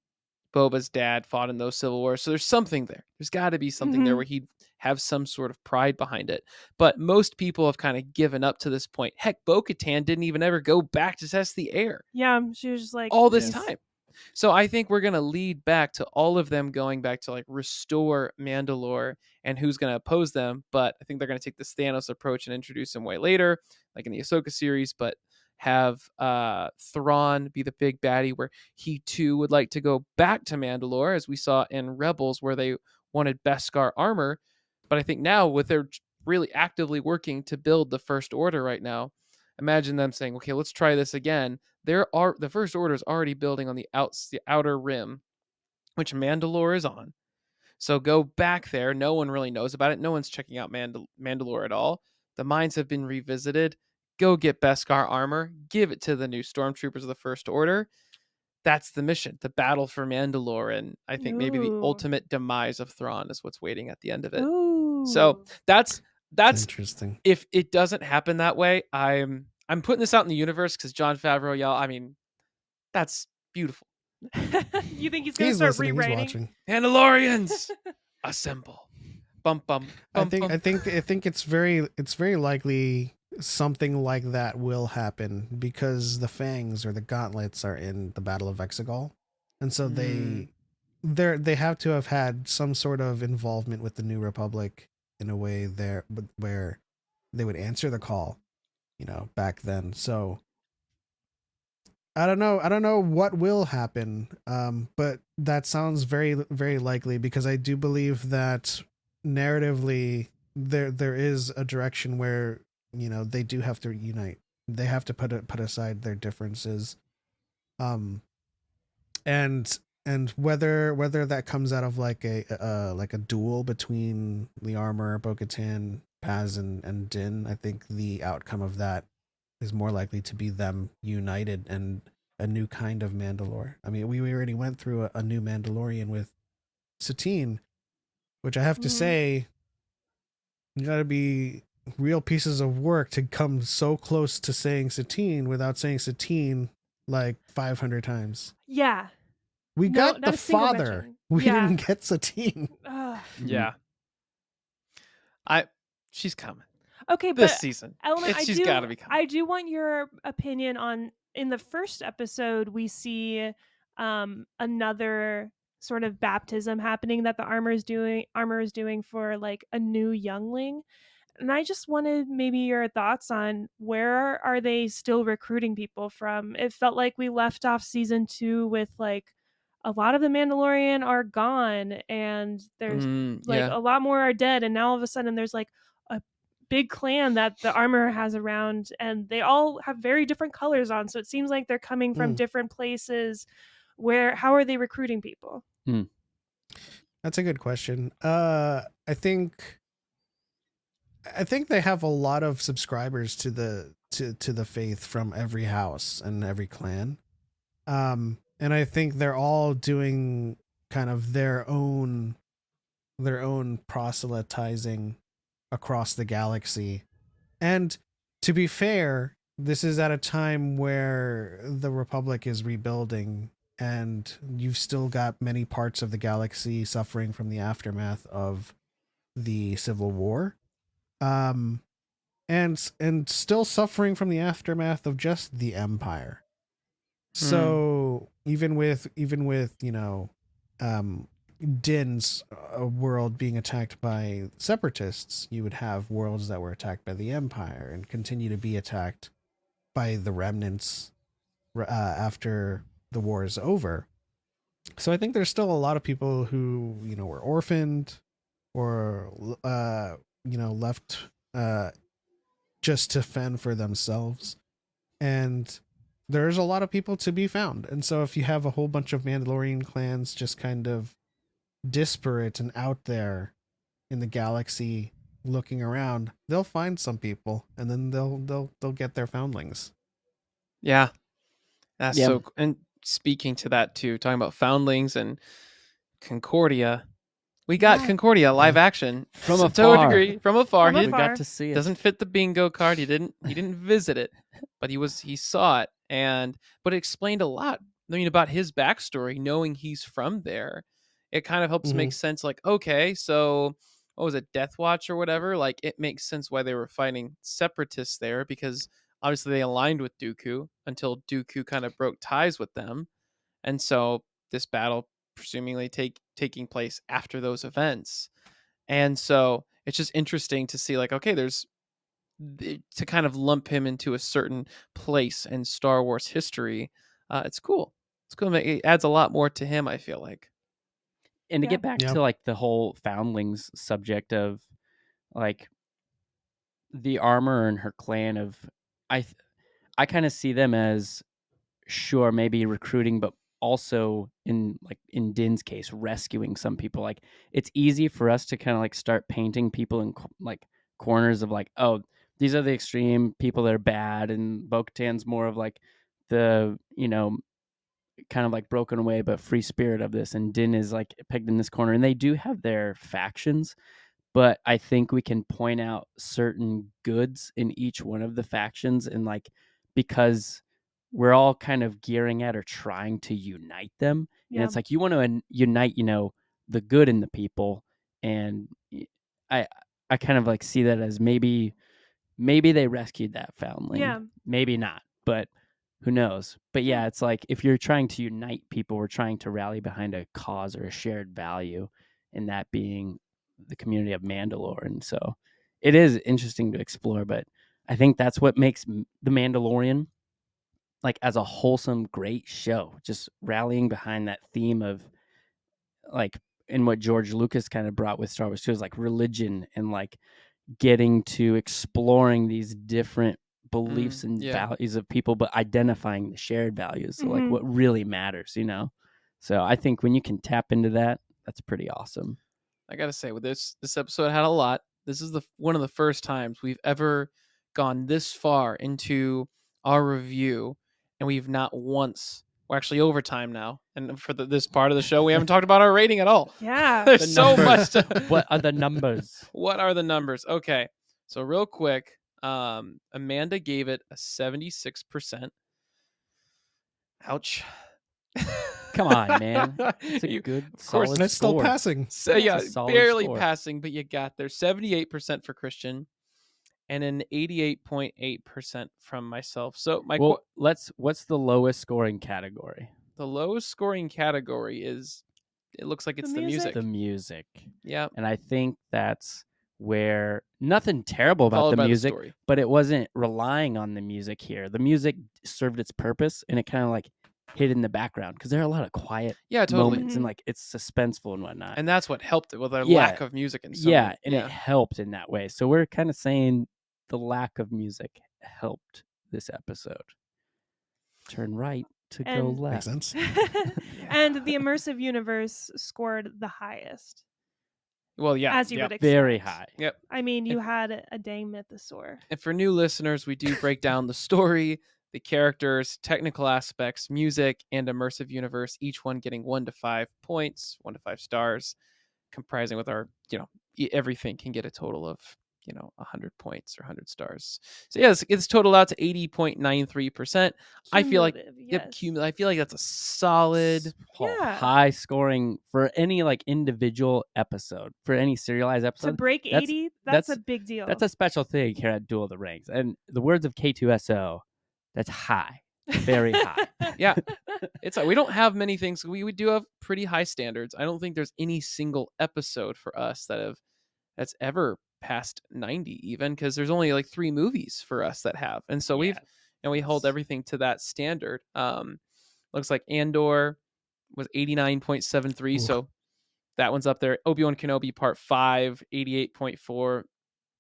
Speaker 1: Boba's dad fought in those civil wars. So there's something there. There's got to be something there
Speaker 2: Mhm.
Speaker 1: where he'd have some sort of pride behind it. But most people have kind of given up to this point. Heck, Bo-Katan didn't even ever go back to test the air
Speaker 2: Yeah, she was just like
Speaker 1: all this
Speaker 2: he's-
Speaker 1: time. So I think we're going to lead back to all of them going back to like restore Mandalore and who's going to oppose them. But I think they're going to take this Thanos approach and introduce him way later, like in the Ahsoka series, but have Thrawn be the big baddie where he too would like to go back to Mandalore, as we saw in Rebels where they wanted Beskar armor. But I think now with their really actively working to build the First Order right now, imagine them saying, okay, let's try this again. The First Order is already building on the outer rim, which Mandalore is on. So go back there. No one really knows about it. No one's checking out Mandalore at all. The mines have been revisited. Go get Beskar armor. Give it to the new stormtroopers of the First Order. That's the mission, the battle for Mandalore, and I think maybe the
Speaker 2: Ooh.
Speaker 1: ultimate demise of Thrawn is what's waiting at the end of it.
Speaker 2: Ooh.
Speaker 1: So that's
Speaker 4: It's interesting.
Speaker 1: if it doesn't happen that way, I'm putting this out in the universe because John Favreau, y'all. I mean, that's beautiful.
Speaker 2: You think he's gonna
Speaker 4: He's
Speaker 2: start
Speaker 4: listening. He's
Speaker 2: rewriting?
Speaker 4: watching.
Speaker 1: Mandalorians, assemble! Bum bum.
Speaker 4: I
Speaker 1: bum,
Speaker 4: think
Speaker 1: bum.
Speaker 4: I think it's very likely something like that will happen because the fangs or the gauntlets are in the Battle of Exegol, and so they have to have had some sort of involvement with the New Republic in a way there where they would answer the call, back then. So I don't know. I don't know what will happen. But that sounds very, very likely because I do believe that narratively there is a direction where they do have to unite. They have to put aside their differences. Um, and whether that comes out of like a duel between the armor, Bo-Katan, Paz, and Din, I think the outcome of that is more likely to be them united and a new kind of Mandalore. I mean, we already went through a new Mandalorian with Satine, which I have to
Speaker 2: Mhm.
Speaker 4: say, you gotta be real pieces of work to come so close to saying Satine without saying Satine like 500 times.
Speaker 2: Yeah.
Speaker 4: We
Speaker 2: No,
Speaker 4: got
Speaker 2: not
Speaker 4: the
Speaker 2: a single
Speaker 4: father.
Speaker 2: mention.
Speaker 4: We
Speaker 2: Yeah.
Speaker 4: didn't get Satine.
Speaker 2: Ugh.
Speaker 1: Yeah. She's coming
Speaker 2: Okay,
Speaker 1: this
Speaker 2: but
Speaker 1: season.
Speaker 2: Element,
Speaker 1: She's got to be coming.
Speaker 2: I do want your opinion on, in the first episode we see another sort of baptism happening that the armor is doing for like a new youngling. And I just wanted maybe your thoughts on where are they still recruiting people from? It felt like we left off season 2 with like a lot of the Mandalorian are gone and there's like
Speaker 1: Yeah.
Speaker 2: a lot more are dead, and now all of a sudden there's like a big clan that the armor has around, and they all have very different colors on, so it seems like they're coming from different places. How are they recruiting people?
Speaker 4: That's a good question. I think they have a lot of subscribers to the faith from every house and every clan. And I think they're all doing kind of their own proselytizing across the galaxy. And to be fair, this is at a time where the Republic is rebuilding, and you've still got many parts of the galaxy suffering from the aftermath of the Civil War. And still suffering from the aftermath of just the Empire. So even with Din's world being attacked by separatists, you would have worlds that were attacked by the Empire and continue to be attacked by the remnants after the war is over. So I think there's still a lot of people who were orphaned or left just to fend for themselves, and there's a lot of people to be found. And so if you have a whole bunch of Mandalorian clans just kind of disparate and out there in the galaxy looking around, they'll find some people, and then they'll get their foundlings.
Speaker 1: Yeah. That's so. And speaking to that too, talking about foundlings and Concordia, we got Concordia live action
Speaker 3: From
Speaker 1: to
Speaker 3: afar.
Speaker 1: a degree from afar.
Speaker 2: From
Speaker 1: He
Speaker 3: We
Speaker 2: afar.
Speaker 3: got to see it.
Speaker 1: doesn't fit the bingo card. He didn't visit it, but he saw it, but it explained a lot. I mean, about his backstory, knowing he's from there, it kind of helps make sense. Like, okay, so what was it, Death Watch or whatever? Like, it makes sense why they were fighting separatists there, because obviously they aligned with Dooku until Dooku kind of broke ties with them, and so this battle presumably taking place after those events. And so it's just interesting to see, like, okay, there's to kind of lump him into a certain place in Star Wars history. It's cool. It's cool. It adds a lot more to him, I feel like.
Speaker 3: And to get back
Speaker 4: Yeah.
Speaker 3: to like the whole foundlings subject of like the armor and her clan of, I kind of see them as, sure, maybe recruiting, but also in Din's case, rescuing some people. Like, it's easy for us to kind of like start painting people in like corners of like, oh, these are the extreme people that are bad, and Bo-Katan's more of like the kind of like broken away but free spirit of this, and Din is like pegged in this corner, and they do have their factions. But I think we can point out certain goods in each one of the factions, and like, because we're all kind of gearing at or trying to unite them.
Speaker 2: Yeah.
Speaker 3: And it's like, you want to unite, the good in the people. And I kind of like see that as maybe they rescued that foundling.
Speaker 2: Yeah.
Speaker 3: Maybe not, but who knows? But yeah, it's like, if you're trying to unite people, we're trying to rally behind a cause or a shared value, and that being the community of Mandalore. And so it is interesting to explore, but I think that's what makes the Mandalorian, like, as a wholesome, great show, just rallying behind that theme of like, and what George Lucas kind of brought with Star Wars too, is like religion, and like getting to exploring these different beliefs and values of people, but identifying the shared values. So like, what really matters, So I think when you can tap into that, that's pretty awesome.
Speaker 1: I gotta say, with this episode had a lot. This is one of the first times we've ever gone this far into our review, and we've not once. We're actually overtime now, and for this part of the show, we haven't talked about our rating at all.
Speaker 2: Yeah.
Speaker 1: There's so much.
Speaker 3: What are the numbers?
Speaker 1: What are the numbers? Okay, So real quick, Amanda gave it a 76%. Ouch.
Speaker 3: Come on, man. It's a
Speaker 1: You-
Speaker 3: good,
Speaker 1: of course,
Speaker 3: solid
Speaker 4: And it's still
Speaker 3: score.
Speaker 4: passing.
Speaker 1: So
Speaker 3: It's
Speaker 1: yeah,
Speaker 3: a solid
Speaker 1: barely
Speaker 3: score.
Speaker 1: passing, but you got there. 78% for Christian, and an 88.8% from myself. So
Speaker 3: Well, what's the lowest scoring category?
Speaker 1: the lowest scoring category is, it looks like
Speaker 2: The
Speaker 1: it's the
Speaker 2: music?
Speaker 1: music.
Speaker 3: The music.
Speaker 1: Yeah,
Speaker 3: And I think that's where nothing terrible about
Speaker 1: followed
Speaker 3: the
Speaker 1: by the
Speaker 3: music,
Speaker 1: story.
Speaker 3: but it wasn't relying on the music here. The music served its purpose, and it kind of like hid in the background because there are a lot of quiet
Speaker 1: Yeah, totally.
Speaker 3: moments and like it's suspenseful and whatnot.
Speaker 1: And that's what helped it with our
Speaker 3: Yeah.
Speaker 1: lack of music in so
Speaker 3: yeah,
Speaker 1: many.
Speaker 3: and it helped in that way. So we're kind of saying the lack of music helped this episode. Turn right to go
Speaker 2: And-
Speaker 3: left.
Speaker 4: Makes sense.
Speaker 2: And the immersive universe scored the highest,
Speaker 1: Well, yeah,
Speaker 2: as you
Speaker 1: yeah.
Speaker 2: would expect.
Speaker 3: Very high.
Speaker 1: Yep.
Speaker 2: I mean, you had a dang mythosaur.
Speaker 1: And for new listeners, we do break down the story, the characters, technical aspects, music, and immersive universe, each one getting 1 to 5 points, 1 to 5 stars, comprising with our, everything can get a total of, 100 points or 100 stars. So yes, it's totaled out to 80.93%. I feel like,
Speaker 2: Cumulative, yes.
Speaker 1: I feel like that's a solid.
Speaker 2: Yeah.
Speaker 3: High scoring for any like individual episode, for any serialized episode.
Speaker 2: To break
Speaker 3: that's-
Speaker 2: 80, that's a
Speaker 3: that's-
Speaker 2: big deal.
Speaker 3: That's a special thing here at Duel of the Rings. And the words of K2SO, that's high. Very high.
Speaker 1: Yeah. It's like we don't have many things. We do have pretty high standards. I don't think there's any single episode for us that's ever past 90 even, because there's only like 3 movies for us that have. And so we hold
Speaker 3: yes.
Speaker 1: everything to that standard. Looks like Andor was 89.73,
Speaker 4: Ooh.
Speaker 1: so that one's up there. Obi-Wan Kenobi Part 5, 88.4.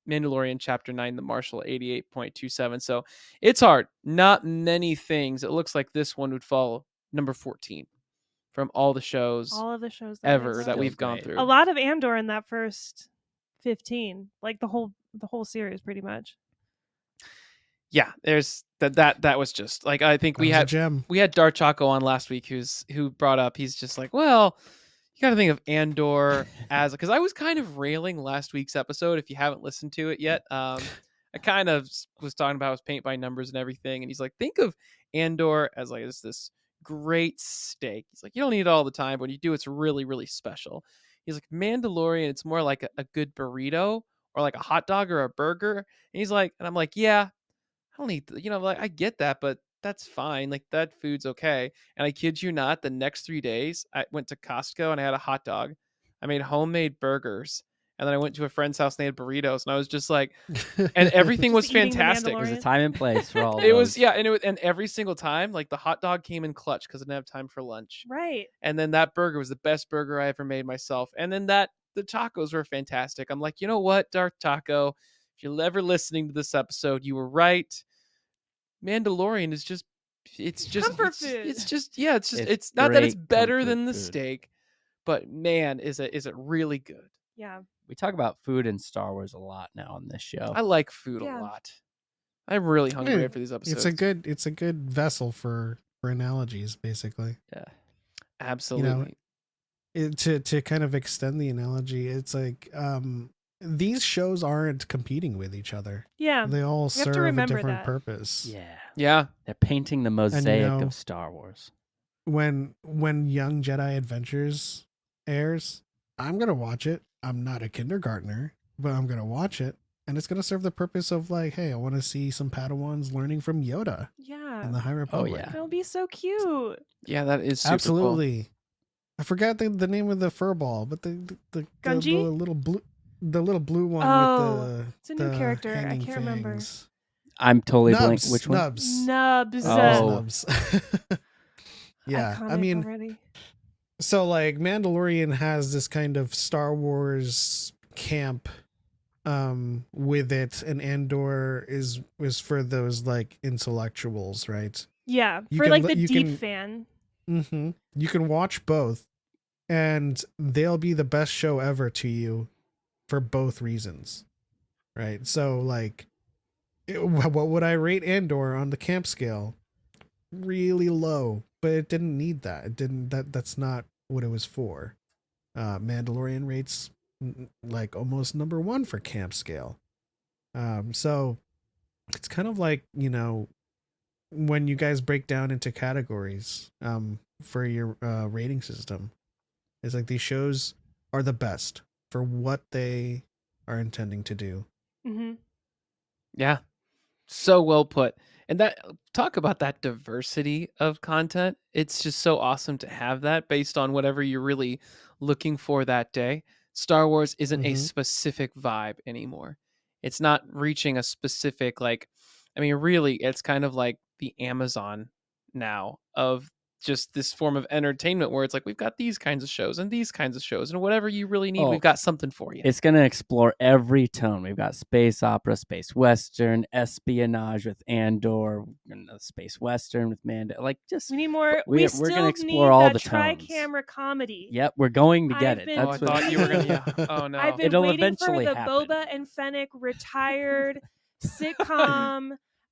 Speaker 1: Mandalorian Chapter 9, The Marshal, 88.27. So it's hard. Not many things. It looks like this one would fall number 14 from all the shows
Speaker 2: All of the shows
Speaker 1: ever
Speaker 2: we've
Speaker 1: that
Speaker 2: done.
Speaker 1: we've gone
Speaker 3: great.
Speaker 1: through.
Speaker 2: A lot of Andor in that first 15, like the whole series pretty much.
Speaker 1: Yeah, there's that was just like, I think
Speaker 4: That was a gem.
Speaker 1: we had Dar Chaco on last week who brought up, he's just like, well, you got to think of Andor as, because I was kind of railing last week's episode. If you haven't listened to it yet, I kind of was talking about his paint by numbers and everything, and he's like, think of Andor as like this great steak. He's like, you don't need it all the time, but when you do, it's really, really special. He's like, Mandalorian, it's more like a good burrito or like a hot dog or a burger. And he's like, and I'm like, yeah, I don't need, like, I get that, but that's fine. Like, that food's okay. And I kid you not, the next 3 days, I went to Costco and I had a hot dog. I made homemade burgers. And then I went to a friend's house and they had burritos. And I was just like, and everything
Speaker 2: Just
Speaker 1: was
Speaker 2: eating the
Speaker 1: fantastic.
Speaker 3: There's a
Speaker 2: Mandalorian.
Speaker 3: time and place for all of
Speaker 1: It was,
Speaker 3: those.
Speaker 1: yeah. And every single time, like, the hot dog came in clutch because I didn't have time for lunch.
Speaker 2: Right.
Speaker 1: And then that burger was the best burger I ever made myself. And then the tacos were fantastic. I'm like, you know what, Dark Taco, if you're ever listening to this episode, you were right. Mandalorian is just, it's just
Speaker 2: Comfort
Speaker 1: it's,
Speaker 2: food.
Speaker 1: it's just yeah, it's just,
Speaker 3: It's
Speaker 1: it's not that it's
Speaker 3: great
Speaker 1: better
Speaker 3: comfort
Speaker 1: than the
Speaker 3: food.
Speaker 1: steak, but man, is it really good.
Speaker 2: Yeah.
Speaker 3: We talk about food in Star Wars a lot now on this show.
Speaker 1: I like food
Speaker 2: Yeah.
Speaker 1: a lot. I'm really hungry
Speaker 4: Yeah,
Speaker 1: after these episodes.
Speaker 4: It's a good vessel for analogies, basically.
Speaker 3: Yeah.
Speaker 1: Absolutely.
Speaker 4: To kind of extend the analogy, it's like these shows aren't competing with each other.
Speaker 2: Yeah.
Speaker 4: They all
Speaker 2: have to
Speaker 4: serve a
Speaker 2: remember
Speaker 4: different
Speaker 2: that.
Speaker 4: purpose.
Speaker 3: Yeah.
Speaker 1: Yeah.
Speaker 3: They're painting the mosaic
Speaker 4: know-
Speaker 3: of Star Wars.
Speaker 4: When Young Jedi Adventures airs, I'm gonna watch it. I'm not a kindergartner, but I'm gonna watch it, and it's gonna serve the purpose of like, hey, I want to see some Padawans learning from Yoda
Speaker 2: Yeah.
Speaker 4: in the High Republic.
Speaker 3: yeah.
Speaker 2: It'll be so cute.
Speaker 1: Yeah, that is super cool.
Speaker 4: Absolutely. I forgot the name of the furball, but the
Speaker 2: Gunji?
Speaker 4: little blue one
Speaker 2: Oh,
Speaker 4: with the
Speaker 2: it's a new
Speaker 4: the
Speaker 2: character. I
Speaker 4: hanging
Speaker 2: can't remember.
Speaker 4: fangs.
Speaker 3: I'm totally blank.
Speaker 4: Nubs,
Speaker 3: Which one?
Speaker 4: Nubs.
Speaker 2: Nubs.
Speaker 3: Oh.
Speaker 4: Nubs. Yeah, I
Speaker 2: Iconic
Speaker 4: mean,
Speaker 2: already.
Speaker 4: so like Mandalorian has this kind of Star Wars camp with it, and Andor is for those like intellectuals, right?
Speaker 2: Yeah.
Speaker 4: you
Speaker 2: For
Speaker 4: can
Speaker 2: like
Speaker 4: li-
Speaker 2: the
Speaker 4: you
Speaker 2: deep
Speaker 4: can-
Speaker 2: fan.
Speaker 4: Mm-hmm. You can watch both, and they'll be the best show ever to you for both reasons, right? So like, what would I rate Andor on the camp scale? Really low, but it didn't need that. It didn't. That's not what it was for. Mandalorian rates like almost number 1 for camp scale. So it's kind of like, when you guys break down into categories for your rating system, it's like these shows are the best for what they are intending to do.
Speaker 2: Mm-hmm.
Speaker 1: Yeah. So well put. And that talk about that diversity of content. It's just so awesome to have that based on whatever you're really looking for that day. Star Wars isn't a
Speaker 4: Mhm.
Speaker 1: specific vibe anymore. It's not reaching a specific I mean really it's kind of like the Amazon now of just this form of entertainment where it's like we've got these kinds of shows and these kinds of shows and whatever you really need, we've got something for you.
Speaker 3: It's going to explore every tone. We've got space opera, space western, espionage with Andor, and a space western with Mando. Like, just
Speaker 2: We need more.
Speaker 3: we're
Speaker 2: Still
Speaker 3: going to explore
Speaker 2: need
Speaker 3: all
Speaker 2: that
Speaker 3: the tones.
Speaker 2: tri-camera comedy.
Speaker 3: Yep, we're going to get
Speaker 2: I've
Speaker 3: it.
Speaker 2: been
Speaker 1: Oh, I thought you were gonna. Yeah. Oh no.
Speaker 2: I've been
Speaker 3: It'll
Speaker 2: waiting
Speaker 3: eventually
Speaker 2: for the
Speaker 3: happen.
Speaker 2: Boba and Fennec retired sitcom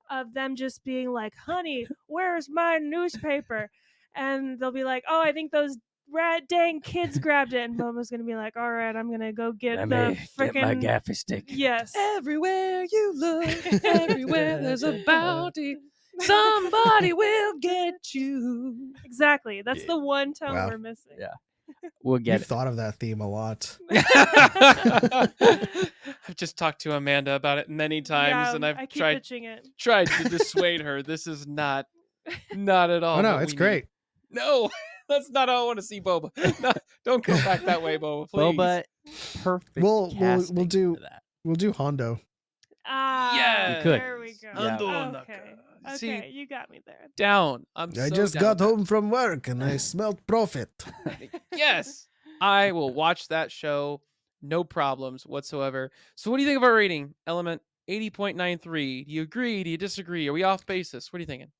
Speaker 2: of them just being like, "Honey, where's my newspaper?" And they'll be like, "Oh, I think those rat dang kids grabbed it." And Boba's gonna be like, "All right, I'm gonna go get
Speaker 3: Let
Speaker 2: the
Speaker 3: me get my
Speaker 2: freaking
Speaker 3: gaffy stick.
Speaker 2: yes."
Speaker 1: Everywhere you look, everywhere there's a bounty. Somebody will get you.
Speaker 2: Exactly. That's the one tone
Speaker 4: Wow.
Speaker 2: we're missing.
Speaker 3: Yeah. We'll get
Speaker 4: You've
Speaker 3: it.
Speaker 4: thought of that theme a lot.
Speaker 1: I've just talked to Amanda about it many times,
Speaker 2: Yeah,
Speaker 1: and I've
Speaker 2: I keep
Speaker 1: tried
Speaker 2: pitching it.
Speaker 1: to dissuade her. This is not at all.
Speaker 4: Oh no,
Speaker 1: what
Speaker 4: it's
Speaker 1: we
Speaker 4: great.
Speaker 1: Need. No, that's not how I want to see Boba. No, don't go back that way, Boba. Please.
Speaker 3: Boba, perfect.
Speaker 4: We'll
Speaker 3: casting
Speaker 4: do
Speaker 3: for that.
Speaker 4: we'll do Hondo.
Speaker 2: Ah,
Speaker 1: Yes.
Speaker 3: We could.
Speaker 2: there we go.
Speaker 3: Yeah.
Speaker 2: Okay.
Speaker 1: See,
Speaker 2: Okay, you got me there.
Speaker 1: down. I'm
Speaker 4: I
Speaker 1: so
Speaker 4: just
Speaker 1: down
Speaker 4: got
Speaker 1: with
Speaker 4: home from work and I smelled profit.
Speaker 1: that. Yes, I will watch that show. No problems whatsoever. So, what do you think of our rating? Element 80.93. Do you agree? Do you disagree? Are we off basis? What are you thinking?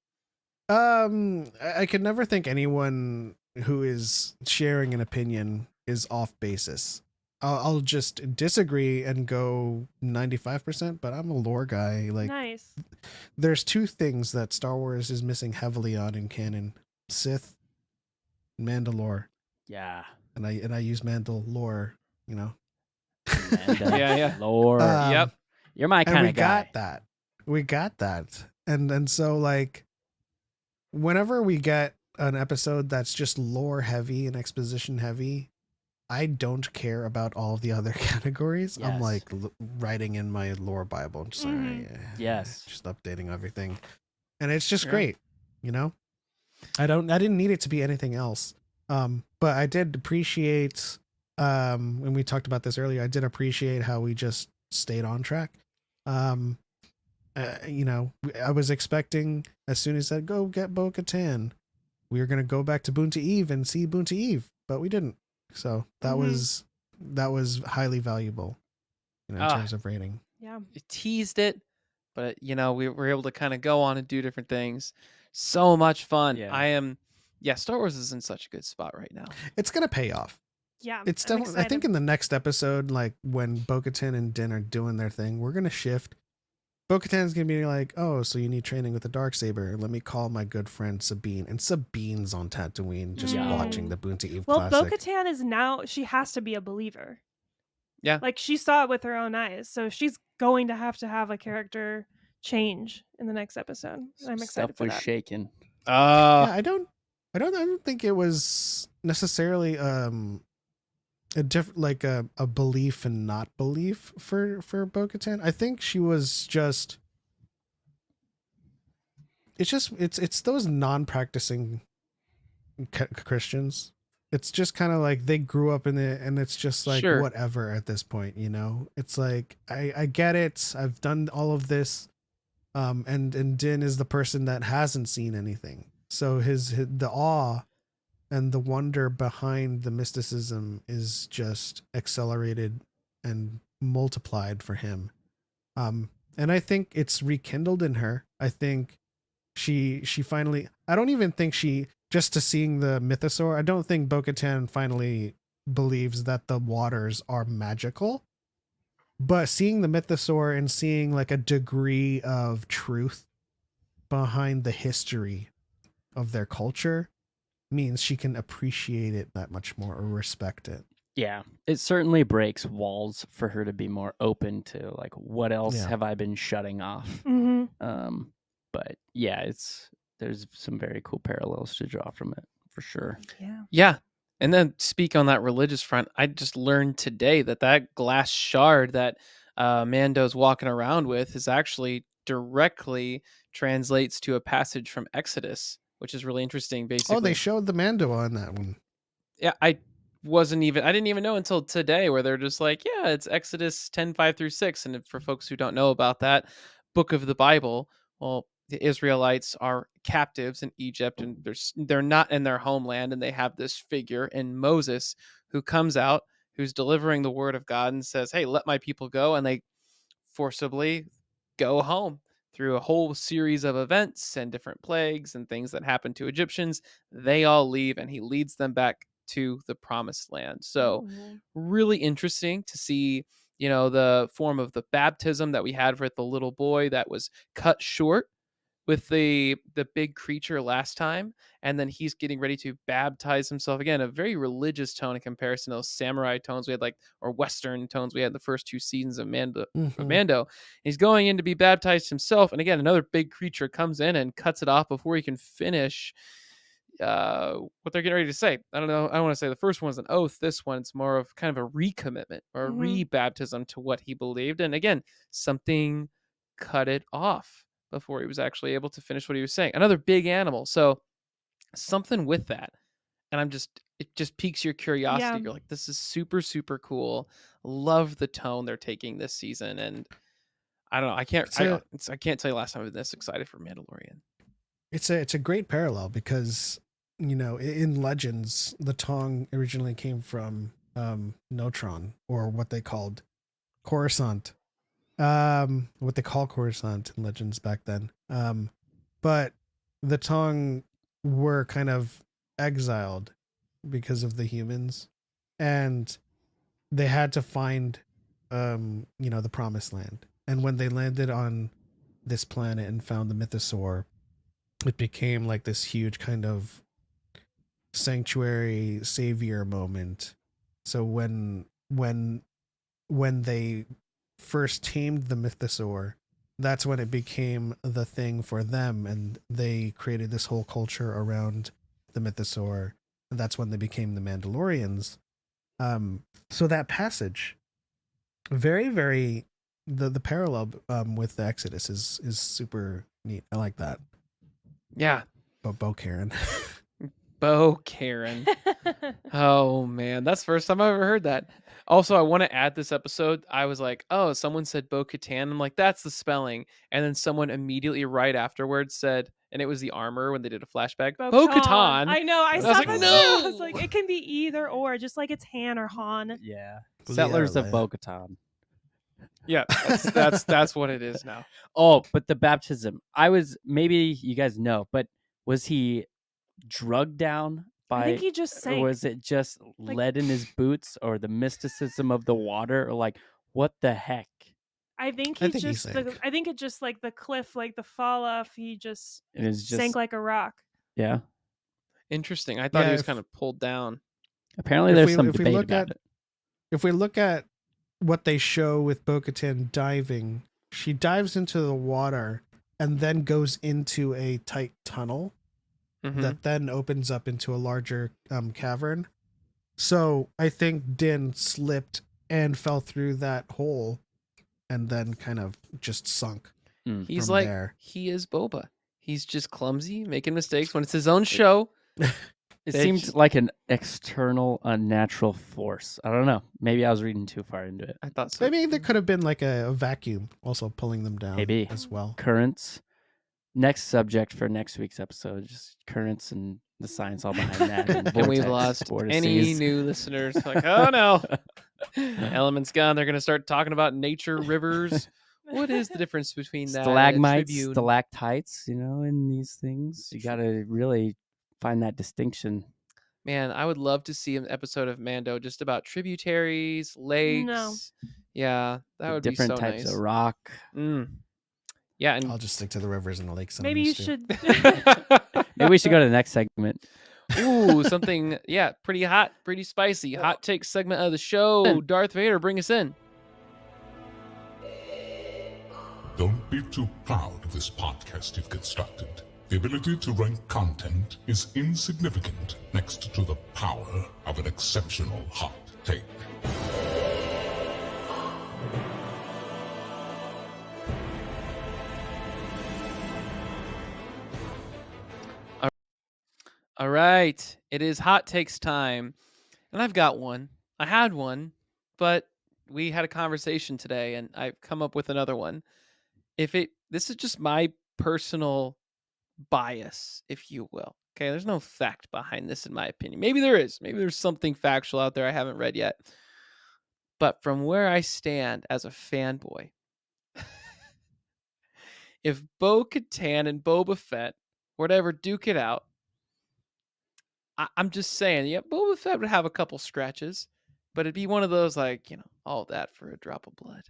Speaker 4: I could never think anyone who is sharing an opinion is off basis. I'll just disagree and go 95%, but I'm a lore guy. Like,
Speaker 2: Nice.
Speaker 4: there's two things that Star Wars is missing heavily on in canon: Sith, Mandalore,
Speaker 3: Yeah.
Speaker 4: and I use Mandalore.
Speaker 1: Yeah.
Speaker 3: Lord.
Speaker 1: Yep.
Speaker 3: You're my
Speaker 4: And
Speaker 3: kind
Speaker 4: we
Speaker 3: of guy.
Speaker 4: got that, and so like, whenever we get an episode that's just lore heavy and exposition heavy, I don't care about all of the other categories. I'm
Speaker 3: Yes.
Speaker 4: like writing in my lore Bible, just like,
Speaker 3: Yes.
Speaker 4: just updating everything, and it's just
Speaker 1: Yeah.
Speaker 4: great. I didn't need it to be anything else. But I did appreciate, when we talked about this earlier, I did appreciate how we just stayed on track. I was expecting, as soon as I said go get Bo-Katan, we were gonna go back to Boonta Eve and see Boonta Eve, but we didn't. So that was highly valuable, in terms of rating.
Speaker 2: Yeah.
Speaker 1: It teased it, but we were able to kind of go on and do different things. So much fun.
Speaker 3: Yeah.
Speaker 1: Star Wars is in such a good spot right now.
Speaker 4: It's gonna pay off.
Speaker 2: Yeah.
Speaker 4: It's
Speaker 2: I'm
Speaker 4: definitely. I think
Speaker 2: excited.
Speaker 4: in the next episode, like when Bo-Katan and Din are doing their thing, we're gonna shift. Bo-Katan's gonna be like, "Oh, so you need training with the Darksaber? Let me call my good friend Sabine." And Sabine's on Tatooine, just
Speaker 2: Yeah.
Speaker 4: watching the Boonta Eve
Speaker 2: Well,
Speaker 4: classic.
Speaker 2: Bo-Katan is now, she has to be a believer.
Speaker 1: Yeah.
Speaker 2: Like, she saw it with her own eyes. So she's going to have a character change in the next episode. I'm excited
Speaker 3: Stuff
Speaker 2: for
Speaker 3: was
Speaker 2: that.
Speaker 3: shaking.
Speaker 4: Yeah, I don't think it was necessarily a belief and not belief for Bo-Katan. I think she was just it's those non-practicing Christians. It's just kind of like they grew up in it, and it's just like
Speaker 1: Sure.
Speaker 4: whatever at this point, It's like I get it. I've done all of this, and Din is the person that hasn't seen anything, so the awe and the wonder behind the mysticism is just accelerated and multiplied for him. And I think it's rekindled in her. I think she finally, I don't even think she, just to seeing the mythosaur, I don't think Bo-Katan finally believes that the waters are magical. But seeing the mythosaur and seeing like a degree of truth behind the history of their culture means she can appreciate it that much more or respect it.
Speaker 3: Yeah, it certainly breaks walls for her to be more open to like, what else
Speaker 4: Yeah.
Speaker 3: have I been shutting off?
Speaker 2: Mm-hmm.
Speaker 3: But yeah, there's some very cool parallels to draw from it for sure.
Speaker 2: Yeah.
Speaker 1: Yeah. And then speak on that religious front. I just learned today that glass shard that Mando's walking around with is actually directly translates to a passage from Exodus, which is really interesting.
Speaker 4: Oh,
Speaker 1: Basically,
Speaker 4: they showed the Mando on that one.
Speaker 1: yeah, I didn't even know until today where they're just like, yeah, it's Exodus 10:5-6. And for folks who don't know about that book of the Bible, well, the Israelites are captives in Egypt and they're not in their homeland, and they have this figure in Moses who comes out, who's delivering the word of God and says, hey, let my people go. And they forcibly go home through a whole series of events and different plagues and things that happen to Egyptians. They all leave and he leads them back to the promised land. So
Speaker 2: Ooh.
Speaker 1: really interesting to see, the form of the baptism that we had with the little boy that was cut short with the big creature last time, and then he's getting ready to baptize himself again. A very religious tone in comparison to those samurai tones we had, like, or Western tones we had in the first two seasons of Mando.
Speaker 4: Mhm.
Speaker 1: He's going in to be baptized himself, and again, another big creature comes in and cuts it off before he can finish what they're getting ready to say. I don't know. I don't want to say the first one's an oath. This one, it's more of kind of a recommitment or a
Speaker 2: Mhm.
Speaker 1: rebaptism to what he believed. And again, something cut it off before he was actually able to finish what he was saying. Another big animal. So something with that. And it just piques your curiosity.
Speaker 2: Yeah.
Speaker 1: You're like, this is super, super cool. Love the tone they're taking this season. And I don't know. I can't tell you last time I've been this excited for Mandalorian.
Speaker 4: It's a great parallel because in Legends the Tong originally came from Notron, or what they called Coruscant. What they call Coruscant in Legends back then. But the Tong were kind of exiled because of the humans, and they had to find the promised land. And when they landed on this planet and found the mythosaur, it became like this huge kind of sanctuary savior moment. So when they first tamed the mythosaur, that's when it became the thing for them, and they created this whole culture around the mythosaur, and that's when they became the Mandalorians. So that passage, very very, the parallel with the Exodus is super neat. I like that.
Speaker 1: Yeah.
Speaker 4: But Bo-Katan.
Speaker 1: Bo-Katan. Oh man, that's the first time I've ever heard that. Also, I want to add this episode. I was like, oh, someone said Bo-Katan. I'm like, that's the spelling. And then someone immediately right afterwards said, and it was the armor when they did a flashback, Bo-Katan.
Speaker 2: I know. I
Speaker 1: And
Speaker 2: saw
Speaker 1: I was
Speaker 2: that
Speaker 1: like,
Speaker 2: too. I was
Speaker 1: no.
Speaker 2: like, it can be either or, just like it's Han or Han.
Speaker 3: Yeah,
Speaker 4: Leia
Speaker 3: Settlers
Speaker 4: or
Speaker 3: of
Speaker 4: Leia.
Speaker 3: Bo-Katan.
Speaker 1: Yeah, that's what it is now.
Speaker 3: Oh, but the baptism. Maybe you guys know, but was he drugged down by?
Speaker 2: I think he just
Speaker 3: or
Speaker 2: sank.
Speaker 3: was it just lead in his boots, or the mysticism of the water, or like what the heck?
Speaker 2: I think
Speaker 4: I
Speaker 2: he
Speaker 4: think he
Speaker 2: just.
Speaker 4: sank.
Speaker 2: I think it just like the cliff, like the fall off. He just
Speaker 3: It is just
Speaker 2: sank like a rock.
Speaker 3: yeah.
Speaker 1: Interesting. I thought he was kind of pulled down.
Speaker 3: Apparently,
Speaker 4: if
Speaker 3: there's
Speaker 4: we-
Speaker 3: some
Speaker 4: if we
Speaker 3: debate
Speaker 4: look
Speaker 3: about
Speaker 4: at-
Speaker 3: it.
Speaker 4: If we look at what they show with Bo-Katan diving, she dives into the water and then goes into a tight tunnel that then opens up into a larger cavern. So I think Din slipped and fell through that hole and then kind of just sunk.
Speaker 1: He's
Speaker 4: from
Speaker 1: like,
Speaker 4: there.
Speaker 1: he is Boba. He's just clumsy, making mistakes when it's his own show.
Speaker 3: It seemed like an external, unnatural force. I don't know. Maybe I was reading too far into it.
Speaker 1: I thought so.
Speaker 4: Maybe there could have been like a vacuum also pulling them down.
Speaker 3: Maybe.
Speaker 4: As well.
Speaker 3: Currents. Next subject for next week's episode, just currents and the science all behind that.
Speaker 1: And we've lost any new listeners. Like, oh no, Element's gone. They're going to start talking about nature, rivers. What is the difference between that?
Speaker 3: Stalagmites, stalactites, in these things. You got to really find that distinction.
Speaker 1: Man, I would love to see an episode of Mando just about tributaries, lakes.
Speaker 2: No.
Speaker 1: Yeah, that would be so nice.
Speaker 3: Different types of rock.
Speaker 1: Yeah, and
Speaker 4: I'll just stick to the rivers and the lakes.
Speaker 2: Maybe you should.
Speaker 3: Maybe we should go to the next segment.
Speaker 1: Ooh, Ooh, something, yeah, pretty hot, pretty spicy. Hot take segment of the show. Darth Vader, bring us in.
Speaker 5: Don't be too proud of this podcast you've constructed. The ability to rank content is insignificant next to the power of an exceptional hot take.
Speaker 1: All right, it is hot takes time, and I've got one. I had one, but we had a conversation today, and I've come up with another one. This is just my personal bias, if you will. Okay, there's no fact behind this, in my opinion. Maybe there is. Maybe there's something factual out there I haven't read yet. But from where I stand as a fanboy, if Bo-Katan and Boba Fett were to ever duke it out, I'm just saying, yeah, Boba Fett would have a couple scratches, but it'd be one of those like, all that for a drop of blood.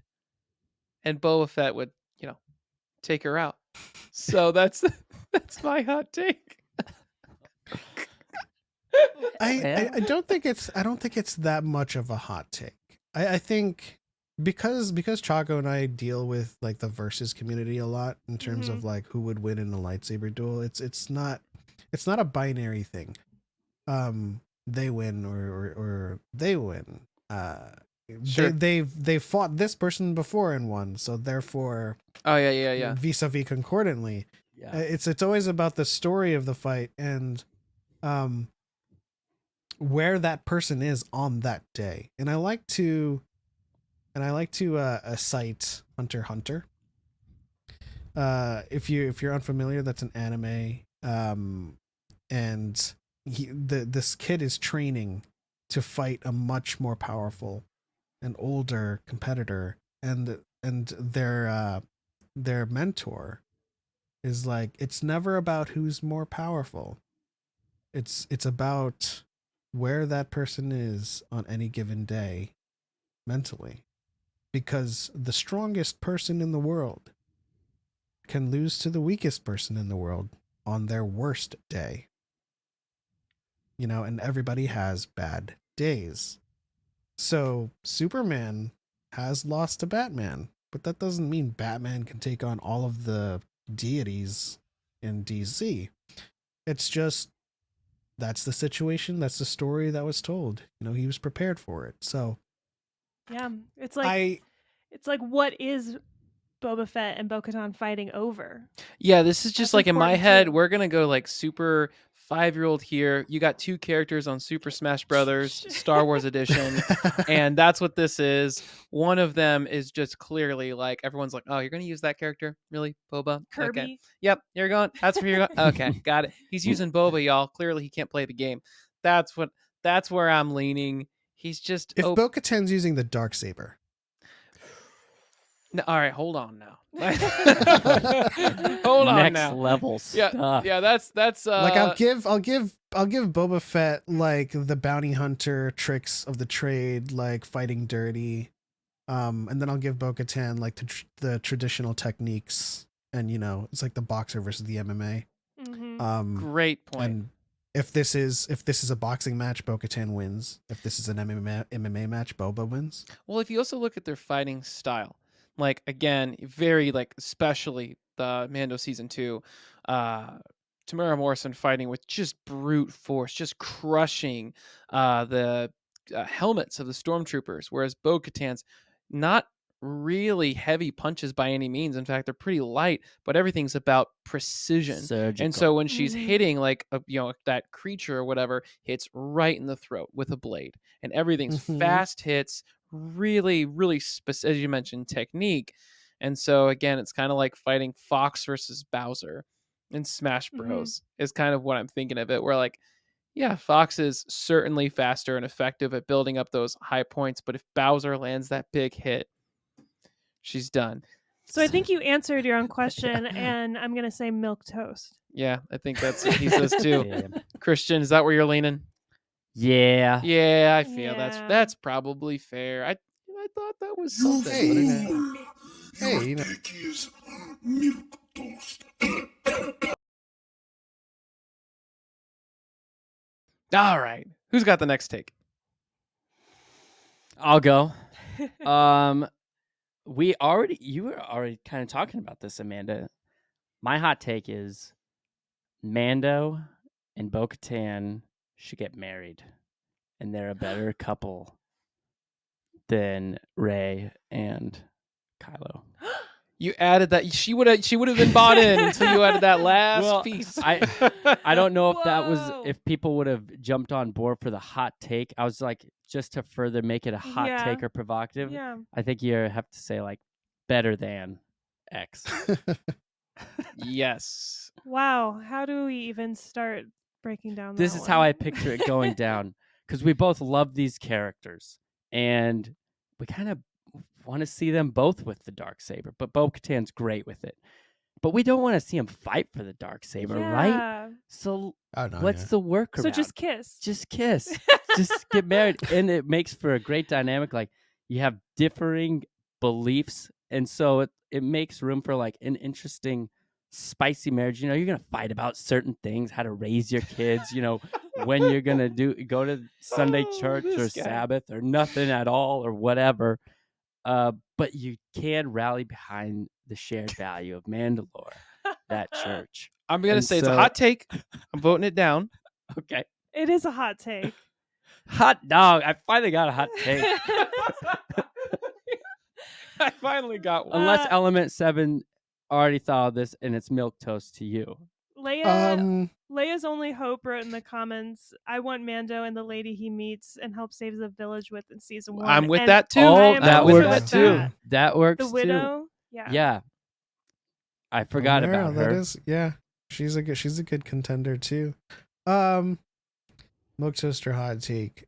Speaker 1: And Boba Fett would, take her out. So that's my hot take.
Speaker 4: I don't think it's that much of a hot take. I think because Chaco and I deal with like the versus community a lot in terms of like who would win in a lightsaber duel. It's not a binary thing. They win or they win.
Speaker 1: Sure.
Speaker 4: They've fought this person before and won, so therefore
Speaker 1: yeah.
Speaker 4: vis-a-vis concordantly.
Speaker 3: Yeah.
Speaker 4: It's always about the story of the fight and where that person is on that day. And I like to cite Hunter x Hunter. If you're unfamiliar, that's an anime. And this kid is training to fight a much more powerful and older competitor, and their mentor is like, it's never about who's more powerful. It's about where that person is on any given day mentally, because the strongest person in the world can lose to the weakest person in the world on their worst day. And everybody has bad days. So Superman has lost to Batman, but that doesn't mean Batman can take on all of the deities in DC. It's just, that's the situation. That's the story that was told. He was prepared for it. So
Speaker 2: yeah, it's like what is Boba Fett and Bo-Katan fighting over?
Speaker 1: Yeah, this is just
Speaker 2: That's
Speaker 1: like in my
Speaker 2: important,
Speaker 1: head,
Speaker 2: too.
Speaker 1: we're gonna go like super 5-year-old here. You got two characters on Super Smash Brothers Star Wars Edition, and that's what this is. One of them is just clearly like, everyone's like, "Oh, you're gonna use that character, really, Boba?"
Speaker 2: Kirby.
Speaker 1: Okay. Yep, you're going. That's where you're going. Okay, got it. He's using Boba, y'all. Clearly, he can't play the game. That's where I'm leaning. He's just
Speaker 4: if Bo-Katan's using the Darksaber.
Speaker 1: No, all right, hold on now. Hold on
Speaker 3: Next
Speaker 1: now.
Speaker 3: level stuff.
Speaker 1: Yeah, that's
Speaker 4: like I'll give Boba Fett like the bounty hunter tricks of the trade, like fighting dirty, and then I'll give Bo-Katan like the traditional techniques, and it's like the boxer versus the MMA.
Speaker 1: Great point.
Speaker 4: And if this is a boxing match, Bo-Katan wins. If this is an MMA match, Boba wins.
Speaker 1: Well, if you also look at their fighting style, like again, very like especially the Mando season 2, Tamara Morrison fighting with just brute force, just crushing the helmets of the stormtroopers, whereas Bo-Katan's not really heavy punches by any means. In fact, they're pretty light, but everything's about precision.
Speaker 3: Surgical.
Speaker 1: And so when she's hitting like that creature or whatever, hits right in the throat with a blade, and everything's fast hits, really, really as you mentioned, technique. And so again, it's kind of like fighting Fox versus Bowser in Smash Bros. Is kind of what I'm thinking of it. Where like, yeah, Fox is certainly faster and effective at building up those high points, but if Bowser lands that big hit, she's done.
Speaker 2: So I think you answered your own question, and I'm gonna say milk toast.
Speaker 1: Yeah, I think that's what he says too.
Speaker 3: Yeah.
Speaker 1: Christian, is that where you're leaning?
Speaker 3: Yeah.
Speaker 1: Yeah, I feel
Speaker 2: Yeah.
Speaker 1: that's probably fair. I thought that was something.
Speaker 4: Hey,
Speaker 5: Milk toast.
Speaker 1: All right. Who's got the next take?
Speaker 3: I'll go. You were already kind of talking about this, Amanda. My hot take is Mando and Bo-Katan should get married, and they're a better couple than Rey and Kylo.
Speaker 1: You added that she would have been bought in until you added that last piece.
Speaker 3: I don't know if that was
Speaker 2: Whoa.
Speaker 3: if people would have jumped on board for the hot take. I was like, just to further make it a hot
Speaker 2: Yeah.
Speaker 3: take or provocative.
Speaker 2: Yeah.
Speaker 3: I think you have to say like better than X.
Speaker 1: Yes.
Speaker 2: Wow. How do we even start breaking down
Speaker 3: This
Speaker 2: that
Speaker 3: is how
Speaker 2: one?
Speaker 3: I picture it going down, because we both love these characters and we kind of want to see them both with the Darksaber, but Bo-Katan's great with it. But we don't want to see him fight for the Darksaber, right?
Speaker 2: Yeah.
Speaker 3: So
Speaker 4: Oh, no,
Speaker 3: what's
Speaker 4: yeah.
Speaker 3: the workaround?
Speaker 2: So just kiss.
Speaker 3: Just kiss. Just get married. And it makes for a great dynamic. Like, you have differing beliefs, and so it makes room for like an interesting spicy marriage. You're gonna fight about certain things, how to raise your kids, when you're gonna go to Sunday church or
Speaker 1: this guy.
Speaker 3: Sabbath or nothing at all or whatever. But you can rally behind the shared value of Mandalore, that church.
Speaker 1: I'm going to
Speaker 3: And
Speaker 1: say it's a
Speaker 3: so-
Speaker 1: hot take. I'm voting it down.
Speaker 3: Okay.
Speaker 2: It is a hot take.
Speaker 3: Hot dog. I finally got a hot take.
Speaker 1: I finally got one.
Speaker 3: Unless Element 7 already thought of this and it's milquetoast to you.
Speaker 2: Leia's only hope wrote in the comments, I want Mando and the lady he meets and helps save the village with in season 1.
Speaker 1: I'm with
Speaker 2: And
Speaker 1: that too.
Speaker 3: Oh,
Speaker 2: I am
Speaker 3: that
Speaker 2: also
Speaker 3: works
Speaker 2: with
Speaker 3: too.
Speaker 2: that.
Speaker 3: That works
Speaker 2: The
Speaker 3: too.
Speaker 2: widow? Yeah.
Speaker 3: Yeah. I forgot about her.
Speaker 4: That is, yeah. She's a good contender too. Milk Toaster hot take.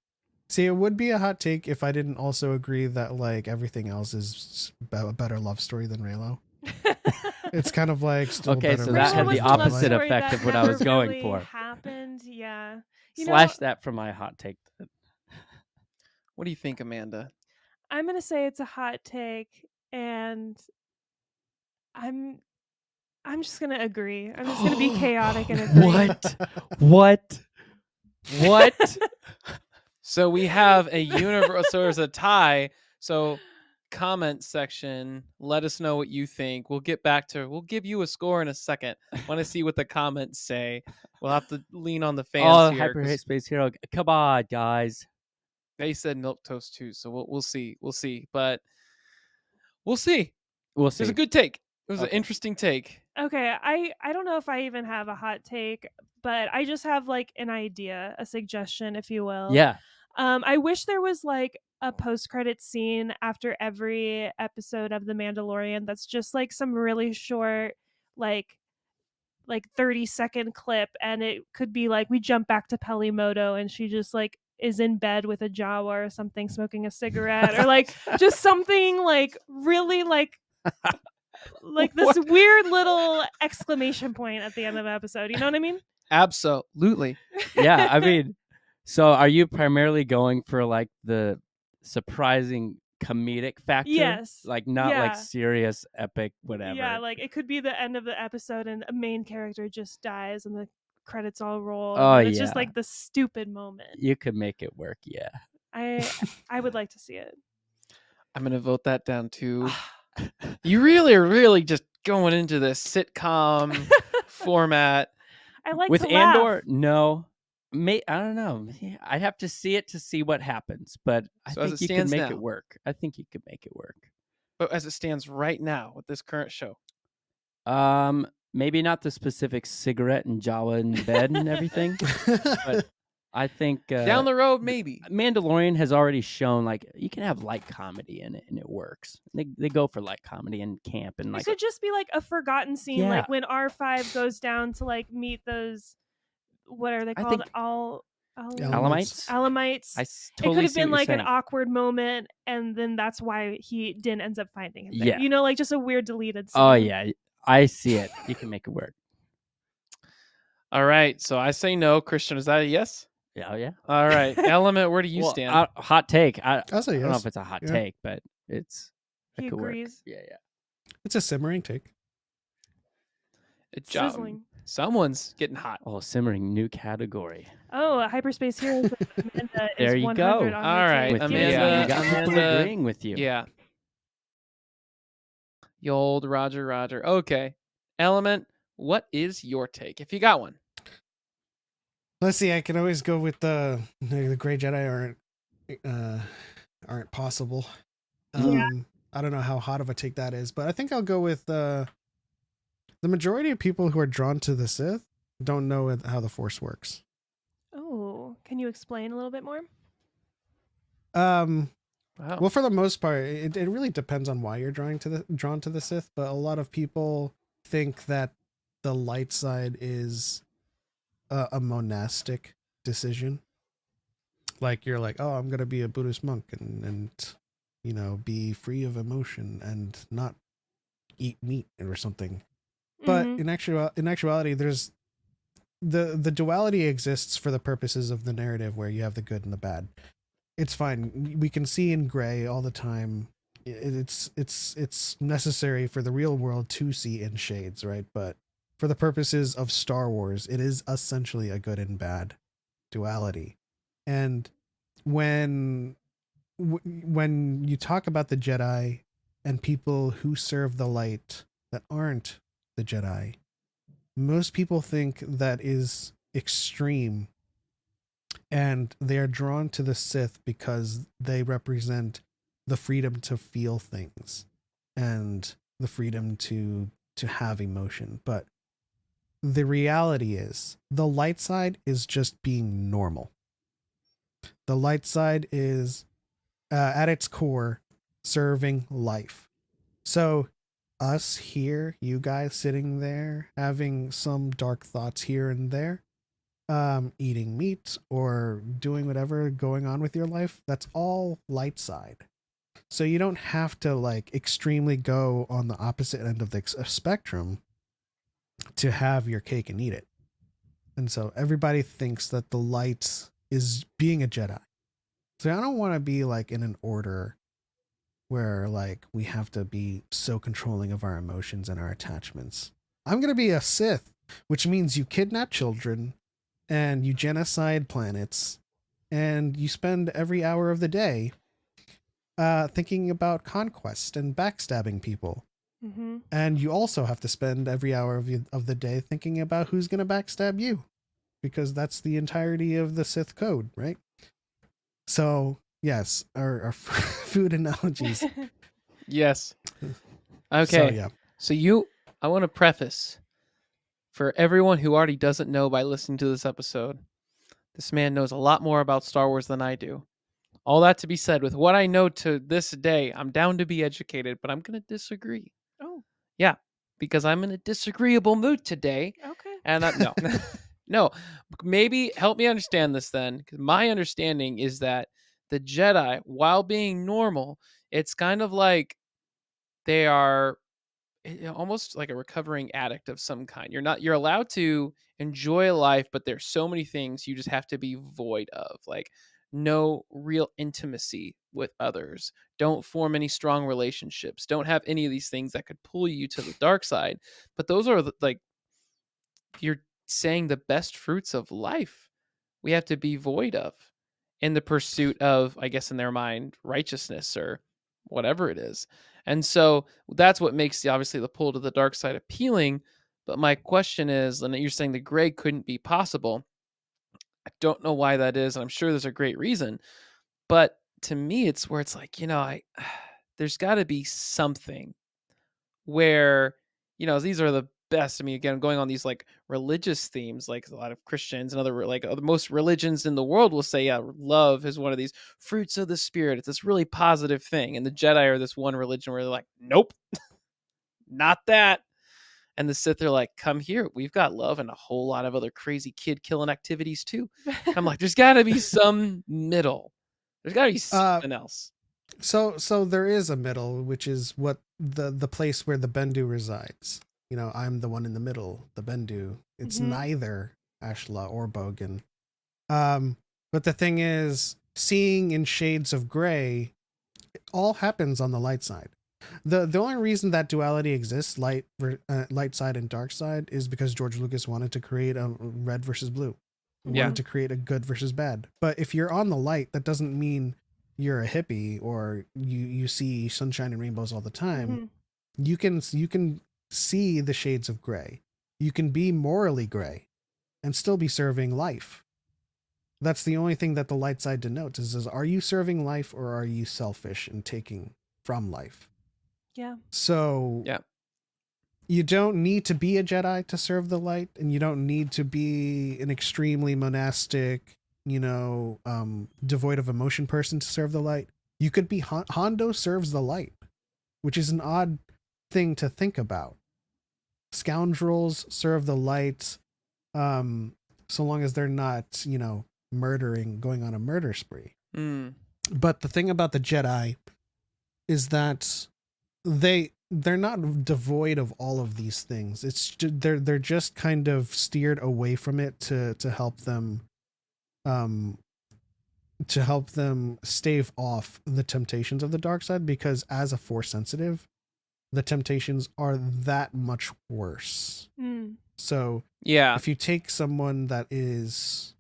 Speaker 4: See, it would be a hot take if I didn't also agree that like everything else is a better love story than Reylo. It's kind of like still
Speaker 3: Okay,
Speaker 4: better
Speaker 3: so
Speaker 4: love
Speaker 3: that
Speaker 4: story
Speaker 3: had the
Speaker 4: than
Speaker 3: opposite
Speaker 4: Twilight.
Speaker 3: effect of what I was going for.
Speaker 2: Happened, yeah.
Speaker 3: Slash that from my hot take.
Speaker 1: What do you think, Amanda?
Speaker 2: I'm gonna say it's a hot take, and I'm just gonna agree. I'm just gonna be chaotic and agree.
Speaker 3: What?
Speaker 1: So we have a universe. So there's a tie. So comment section. Let us know what you think. We'll give you a score in a second. Want to see what the comments say. We'll have to lean on the fans here.
Speaker 3: Hyper
Speaker 1: 'cause
Speaker 3: Hate Space Hero. Come on, guys.
Speaker 1: They said milquetoast too. So we'll see. We'll see. But we'll see.
Speaker 3: We'll
Speaker 1: It
Speaker 3: see.
Speaker 1: was a good take. It was an
Speaker 3: Okay.
Speaker 1: interesting take.
Speaker 2: Okay, I don't know if I even have a hot take, but I just have like an idea, a suggestion, if you will.
Speaker 3: Yeah.
Speaker 2: I wish there was like a post-credit scene after every episode of The Mandalorian that's just like some really short, like 30-second clip, and it could be like we jump back to Peli Motto and she just like is in bed with a Jawa or something smoking a cigarette or like just something like really like this weird little exclamation point at the end of the episode. You know what I mean?
Speaker 1: Absolutely.
Speaker 3: Yeah. I mean, so are you primarily going for like the surprising comedic factor?
Speaker 2: Yes.
Speaker 3: Like not
Speaker 2: Yeah.
Speaker 3: like serious, epic, whatever.
Speaker 2: Yeah, like it could be the end of the episode and a main character just dies and the credits all roll.
Speaker 3: Oh,
Speaker 2: and it's just
Speaker 3: yeah.
Speaker 2: like the stupid moment.
Speaker 3: You could make it work, yeah.
Speaker 2: I would like to see it.
Speaker 1: I'm gonna vote that down too. You really are really just going into the sitcom format.
Speaker 2: I like
Speaker 3: With
Speaker 2: to laugh.
Speaker 3: Andor, no. I don't know. I'd have to see it to see what happens, but I
Speaker 1: So as
Speaker 3: think
Speaker 1: it
Speaker 3: you could
Speaker 1: stands
Speaker 3: make
Speaker 1: now.
Speaker 3: it work. I think you could make it work.
Speaker 1: But as it stands right now with this current show,
Speaker 3: Maybe not the specific cigarette and Jawa in bed and everything, but I think
Speaker 1: down the road maybe.
Speaker 3: Mandalorian has already shown like you can have light comedy in it and it works. They go for light comedy and camp and
Speaker 2: It
Speaker 3: like
Speaker 2: could just be like a forgotten scene,
Speaker 3: Yeah.
Speaker 2: like when R5 goes down to like meet those, what are they
Speaker 3: I
Speaker 2: called?
Speaker 3: think-
Speaker 2: Alamites.
Speaker 3: Alamites. I
Speaker 2: It
Speaker 3: totally
Speaker 2: could have
Speaker 3: see
Speaker 2: been
Speaker 3: what
Speaker 2: like
Speaker 3: you're
Speaker 2: an
Speaker 3: saying.
Speaker 2: awkward moment, and then that's why he didn't end up finding him. There.
Speaker 3: Yeah.
Speaker 2: You know, like just a weird deleted scene.
Speaker 3: Oh yeah, I see it. You can make it work.
Speaker 1: All right, so I say no. Christian, is that a yes?
Speaker 3: Yeah, yeah.
Speaker 1: All right, Element, where do you
Speaker 3: Well,
Speaker 1: stand?
Speaker 3: hot take. I
Speaker 4: I'll say
Speaker 3: don't know
Speaker 4: yes.
Speaker 3: if it's a hot
Speaker 4: Yeah.
Speaker 3: take, but it
Speaker 2: He
Speaker 3: could work.
Speaker 2: agrees.
Speaker 3: Yeah, yeah.
Speaker 4: It's a simmering take.
Speaker 1: Jawa,
Speaker 2: Sizzling.
Speaker 1: Someone's getting hot.
Speaker 3: Oh, simmering new category.
Speaker 2: Oh, Hyperspace Heroes with Amanda is
Speaker 3: There you
Speaker 2: 100
Speaker 3: go.
Speaker 2: on
Speaker 1: All
Speaker 2: the
Speaker 1: right,
Speaker 2: tape.
Speaker 3: With
Speaker 2: Give me
Speaker 3: Amanda,
Speaker 2: some.
Speaker 3: you got people
Speaker 1: Amanda,
Speaker 3: agreeing with you.
Speaker 1: Yeah. The old Roger. Okay. Element, what is your take? If you got one.
Speaker 4: Let's see. I can always go with the Gray Jedi aren't possible.
Speaker 2: Yeah.
Speaker 4: I don't know how hot of a take that is, but I think I'll go with the majority of people who are drawn to the Sith don't know how the Force works.
Speaker 2: Oh, can you explain a little bit more?
Speaker 1: Wow.
Speaker 4: Well, for the most part, it really depends on why you're drawn to the Sith, but a lot of people think that the light side is a monastic decision. Like you're like, oh, I'm gonna be a Buddhist monk and be free of emotion and not eat meat or something. But
Speaker 2: Mhm.
Speaker 4: in actuality, there's the duality exists for the purposes of the narrative where you have the good and the bad. It's fine. We can see in gray all the time. It's necessary for the real world to see in shades, right? But for the purposes of Star Wars, it is essentially a good and bad duality. And when when you talk about the Jedi and people who serve the light that aren't the Jedi, most people think that is extreme, and they are drawn to the Sith because they represent the freedom to feel things and the freedom to have emotion. But the reality is the light side is just being normal. The light side is at its core serving life. So us here, you guys sitting there having some dark thoughts here and there, eating meat or doing whatever going on with your life, that's all light side. So you don't have to like extremely go on the opposite end of the spectrum to have your cake and eat it. And so everybody thinks that the light is being a Jedi. So I don't want to be like in an order where like we have to be so controlling of our emotions and our attachments. I'm going to be a Sith, which means you kidnap children and you genocide planets and you spend every hour of the day thinking about conquest and backstabbing people.
Speaker 2: Mm-hmm.
Speaker 4: And you also have to spend every hour of the day thinking about who's going to backstab you, because that's the entirety of the Sith code, right? So yes, our food analogies.
Speaker 1: Yes. Okay.
Speaker 4: So yeah.
Speaker 1: I want to preface for everyone who already doesn't know by listening to this episode, this man knows a lot more about Star Wars than I do. All that to be said, with what I know to this day, I'm down to be educated, but I'm going to disagree.
Speaker 2: Oh.
Speaker 1: Yeah, because I'm in a disagreeable mood today.
Speaker 2: Okay.
Speaker 1: And no, no, maybe help me understand this then. Because my understanding is that the Jedi, while being normal, it's kind of like they are almost like a recovering addict of some kind. You're allowed to enjoy life, but there's so many things you just have to be void of. Like no real intimacy with others. Don't form any strong relationships. Don't have any of these things that could pull you to the dark side. But those are like you're saying the best fruits of life we have to be void of in the pursuit of, I guess, in their mind, righteousness or whatever it is. And so that's what makes obviously the pull to the dark side appealing. But my question is, and you're saying the gray couldn't be possible. I don't know why that is. And I'm sure there's a great reason. But to me, it's where it's like, there's got to be something where, these are the best. I mean, again, going on these like religious themes, like a lot of Christians and other like most religions in the world will say, yeah, love is one of these fruits of the spirit. It's this really positive thing. And the Jedi are this one religion where they're like, nope, not that. And the Sith are like, come here. We've got love and a whole lot of other crazy kid killing activities too. I'm like, there's got to be some middle. There's got to be something else.
Speaker 4: So there is a middle, which is what the place where the Bendu resides. I'm the one in the middle, the Bendu. It's neither Ashla or Bogan. But the thing is, seeing in shades of gray, it all happens on the light side. The only reason that duality exists, light side and dark side, is because George Lucas wanted to create a red versus blue.
Speaker 1: Yeah.
Speaker 4: Wanted to create a good versus bad. But if you're on the light, that doesn't mean you're a hippie or you see sunshine and rainbows all the time.
Speaker 2: Mhm.
Speaker 4: You can see the shades of gray. You can be morally gray and still be serving life. That's the only thing that the light side denotes is are you serving life or are you selfish and taking from life?
Speaker 2: Yeah.
Speaker 4: So
Speaker 1: Yeah.
Speaker 4: you don't need to be a Jedi to serve the light, and you don't need to be an extremely monastic, devoid of emotion person to serve the light. You could be Hondo serves the light, which is an odd thing to think about. Scoundrels serve the light, so long as they're not, murdering, going on a murder spree.
Speaker 1: Mm.
Speaker 4: But the thing about the Jedi is that they're not devoid of all of these things. They're just kind of steered away from it to help them um stave off the temptations of the dark side, because as a force sensitive, the temptations are that much worse.
Speaker 2: Mm.
Speaker 4: So
Speaker 1: Yeah.
Speaker 4: if you take someone that is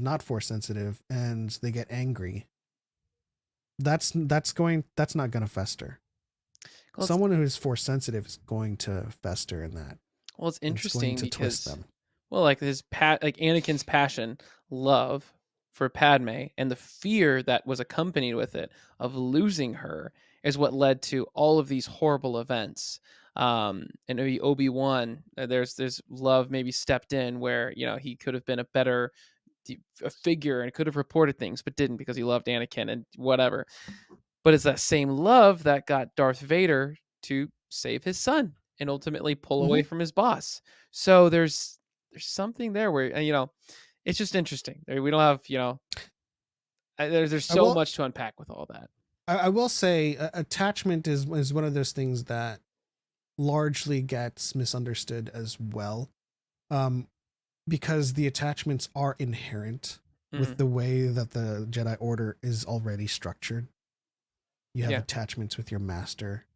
Speaker 4: not force sensitive and they get angry, that's not going to fester.
Speaker 1: Well,
Speaker 4: Someone who is force sensitive is going to fester in that.
Speaker 1: it's
Speaker 4: It's going
Speaker 1: interesting
Speaker 4: to twist
Speaker 1: because,
Speaker 4: them.
Speaker 1: well, like like Anakin's passion, love for Padme, and the fear that was accompanied with it of losing her is what led to all of these horrible events. And maybe Obi-Wan, there's love maybe stepped in where he could have been a better a figure and could have reported things, but didn't because he loved Anakin and whatever. But it's that same love that got Darth Vader to save his son and ultimately pull away from his boss. So there's something there where it's just interesting. We don't have there's
Speaker 4: I
Speaker 1: so
Speaker 4: will
Speaker 1: much to unpack with all that.
Speaker 4: I will say attachment is one of those things that largely gets misunderstood as well, um, because the attachments are inherent with
Speaker 1: Mm,
Speaker 4: the way that the Jedi Order is already structured. You have
Speaker 1: yeah,
Speaker 4: attachments with your master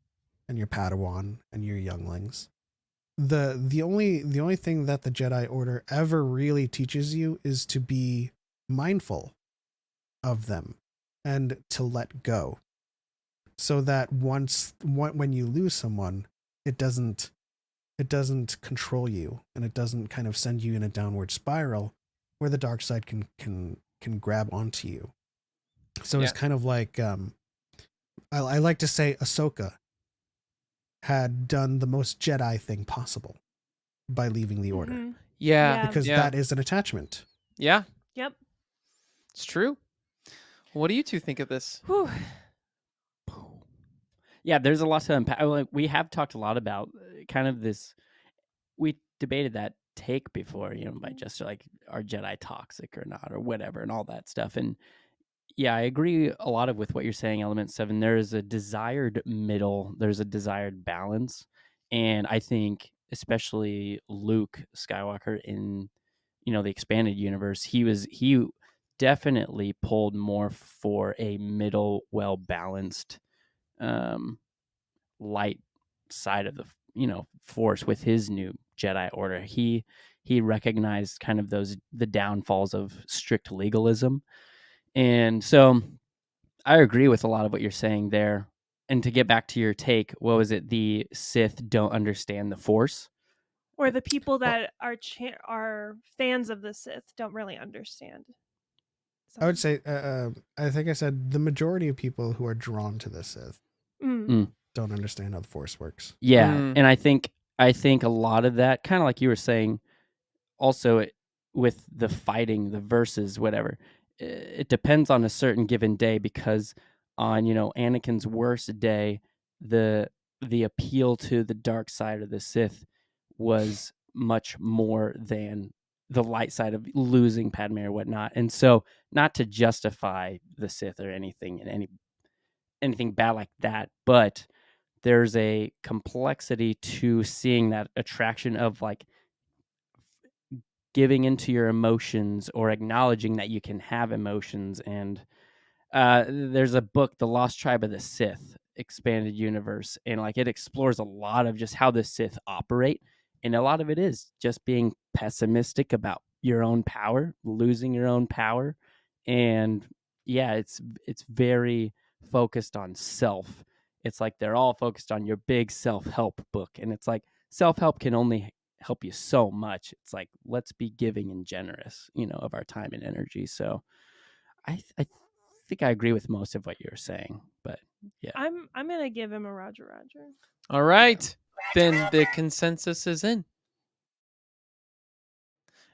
Speaker 4: and your Padawan and your younglings. The only thing that the Jedi Order ever really teaches you is to be mindful of them and to let go, so that when you lose someone, it doesn't control you, and it doesn't kind of send you in a downward spiral where the dark side can grab onto you. So
Speaker 1: yeah,
Speaker 4: it's kind of like I like to say Ahsoka had done the most Jedi thing possible by leaving the Order,
Speaker 2: Mhm.
Speaker 1: yeah,
Speaker 2: Yeah.
Speaker 4: because
Speaker 1: yeah,
Speaker 4: that is an attachment.
Speaker 1: yeah.
Speaker 2: Yep.
Speaker 1: It's true. What do you two think of this?
Speaker 2: Whew.
Speaker 3: Yeah, there's a lot to unpack. Like, we have talked a lot about kind of this. We debated that take before, by just like, are Jedi toxic or not, or whatever, and all that stuff. And yeah, I agree a lot with what you're saying, Element 7. There is a desired middle, there's a desired balance. And I think, especially Luke Skywalker in, the expanded universe, he definitely pulled more for a middle, well balanced, um, light side of the force with his new Jedi Order. He recognized kind of the downfalls of strict legalism, and so I agree with a lot of what you're saying there. And to get back to your take, what was it? The Sith don't understand the Force.
Speaker 2: Or the people
Speaker 4: Well,
Speaker 2: that are fans of the Sith don't really understand.
Speaker 4: I would
Speaker 2: Something.
Speaker 4: say I think I said the majority of people who are drawn to the Sith
Speaker 2: Mm.
Speaker 3: Mm.
Speaker 4: don't understand how the Force works.
Speaker 3: Yeah,
Speaker 1: Mm,
Speaker 3: and I think a lot of that, kind of like you were saying, also with the fighting, the verses, whatever, it depends on a certain given day, because on Anakin's worst day, the appeal to the dark side of the Sith was much more than the light side of losing Padme or whatnot. And so, not to justify the Sith or anything and anything bad like that, but there's a complexity to seeing that attraction of like giving into your emotions or acknowledging that you can have emotions. And there's a book, The Lost Tribe of the Sith, expanded universe, and like it explores a lot of just how the Sith operate, and a lot of it is just being pessimistic about your own power, losing your own power, and yeah, it's very focused on self. It's like they're all focused on your big self-help book, and it's like self-help can only help you so much. It's like, let's be giving and generous, of our time and energy. So I think I agree with most of what you're saying, but yeah.
Speaker 2: I'm gonna give him a Roger.
Speaker 1: All right. Then the consensus is in.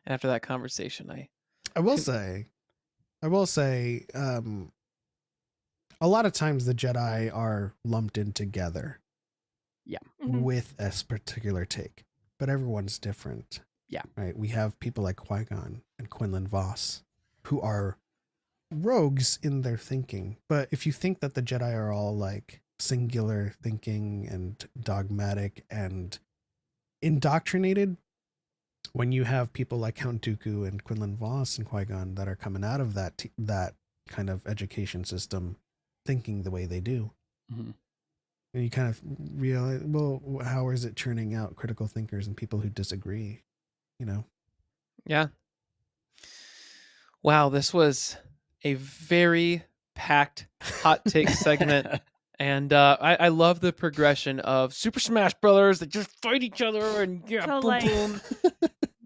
Speaker 1: After that conversation,
Speaker 4: I will say, a lot of times the Jedi are lumped in together.
Speaker 3: Yeah.
Speaker 2: Mhm.
Speaker 4: With a particular take, but everyone's different.
Speaker 3: Yeah.
Speaker 4: Right. We have people like Qui-Gon and Quinlan Vos who are rogues in their thinking. But if you think that the Jedi are all like singular thinking and dogmatic and indoctrinated, when you have people like Count Dooku and Quinlan Vos and Qui-Gon that are coming out of that kind of education system thinking the way they do,
Speaker 3: Mhm.
Speaker 4: and you kind of realize, well, how is it churning out critical thinkers and people who disagree?
Speaker 1: Yeah. Wow, this was a very packed hot take segment. And I love the progression of Super Smash Brothers that just fight each other and
Speaker 2: So,
Speaker 1: boom,
Speaker 2: like,
Speaker 1: boom.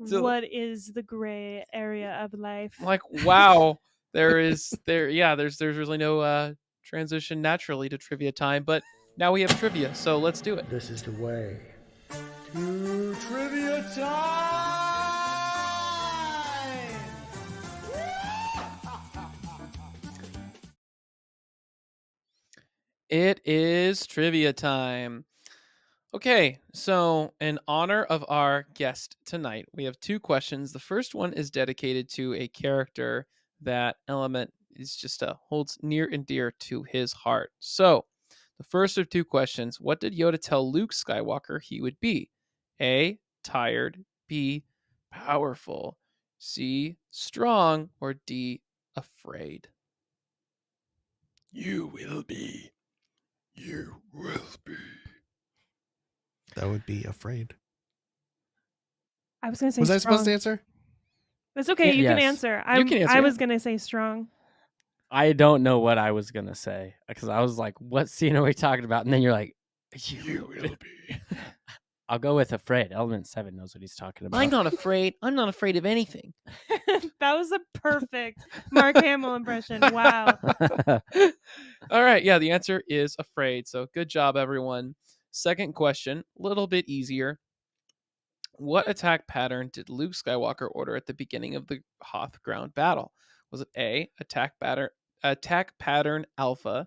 Speaker 1: So-
Speaker 2: what is the gray area of life?
Speaker 1: I'm like, wow, there's really no transition naturally to trivia time, but now we have trivia, so let's do it.
Speaker 6: This is the way to trivia time!
Speaker 1: It is trivia time. Okay, so in honor of our guest tonight, we have two questions. The first one is dedicated to a character that Element is just holds near and dear to his heart. So, the first of two questions: what did Yoda tell Luke Skywalker he would be? A. Tired. B. Powerful. C. Strong. Or D. Afraid. You will be. You will be.
Speaker 4: That would be afraid.
Speaker 2: I was gonna say
Speaker 4: Was I
Speaker 2: strong.
Speaker 4: supposed to answer?
Speaker 2: That's okay.
Speaker 3: Yeah,
Speaker 2: you can
Speaker 3: yes.
Speaker 2: answer.
Speaker 1: You can answer,
Speaker 2: I
Speaker 1: yeah.
Speaker 2: was gonna say strong.
Speaker 3: I don't know what I was gonna say because I was like, "What scene are we talking about?" And then you're like,
Speaker 1: You will be.
Speaker 3: I'll go with afraid. Element 7 knows what he's talking about.
Speaker 1: I'm not afraid. I'm not afraid of anything.
Speaker 2: That was a perfect Mark Hamill impression. Wow.
Speaker 1: All right. Yeah, the answer is afraid. So good job, everyone. Second question, a little bit easier. What attack pattern did Luke Skywalker order at the beginning of the Hoth ground battle? Was it A, attack pattern Alpha,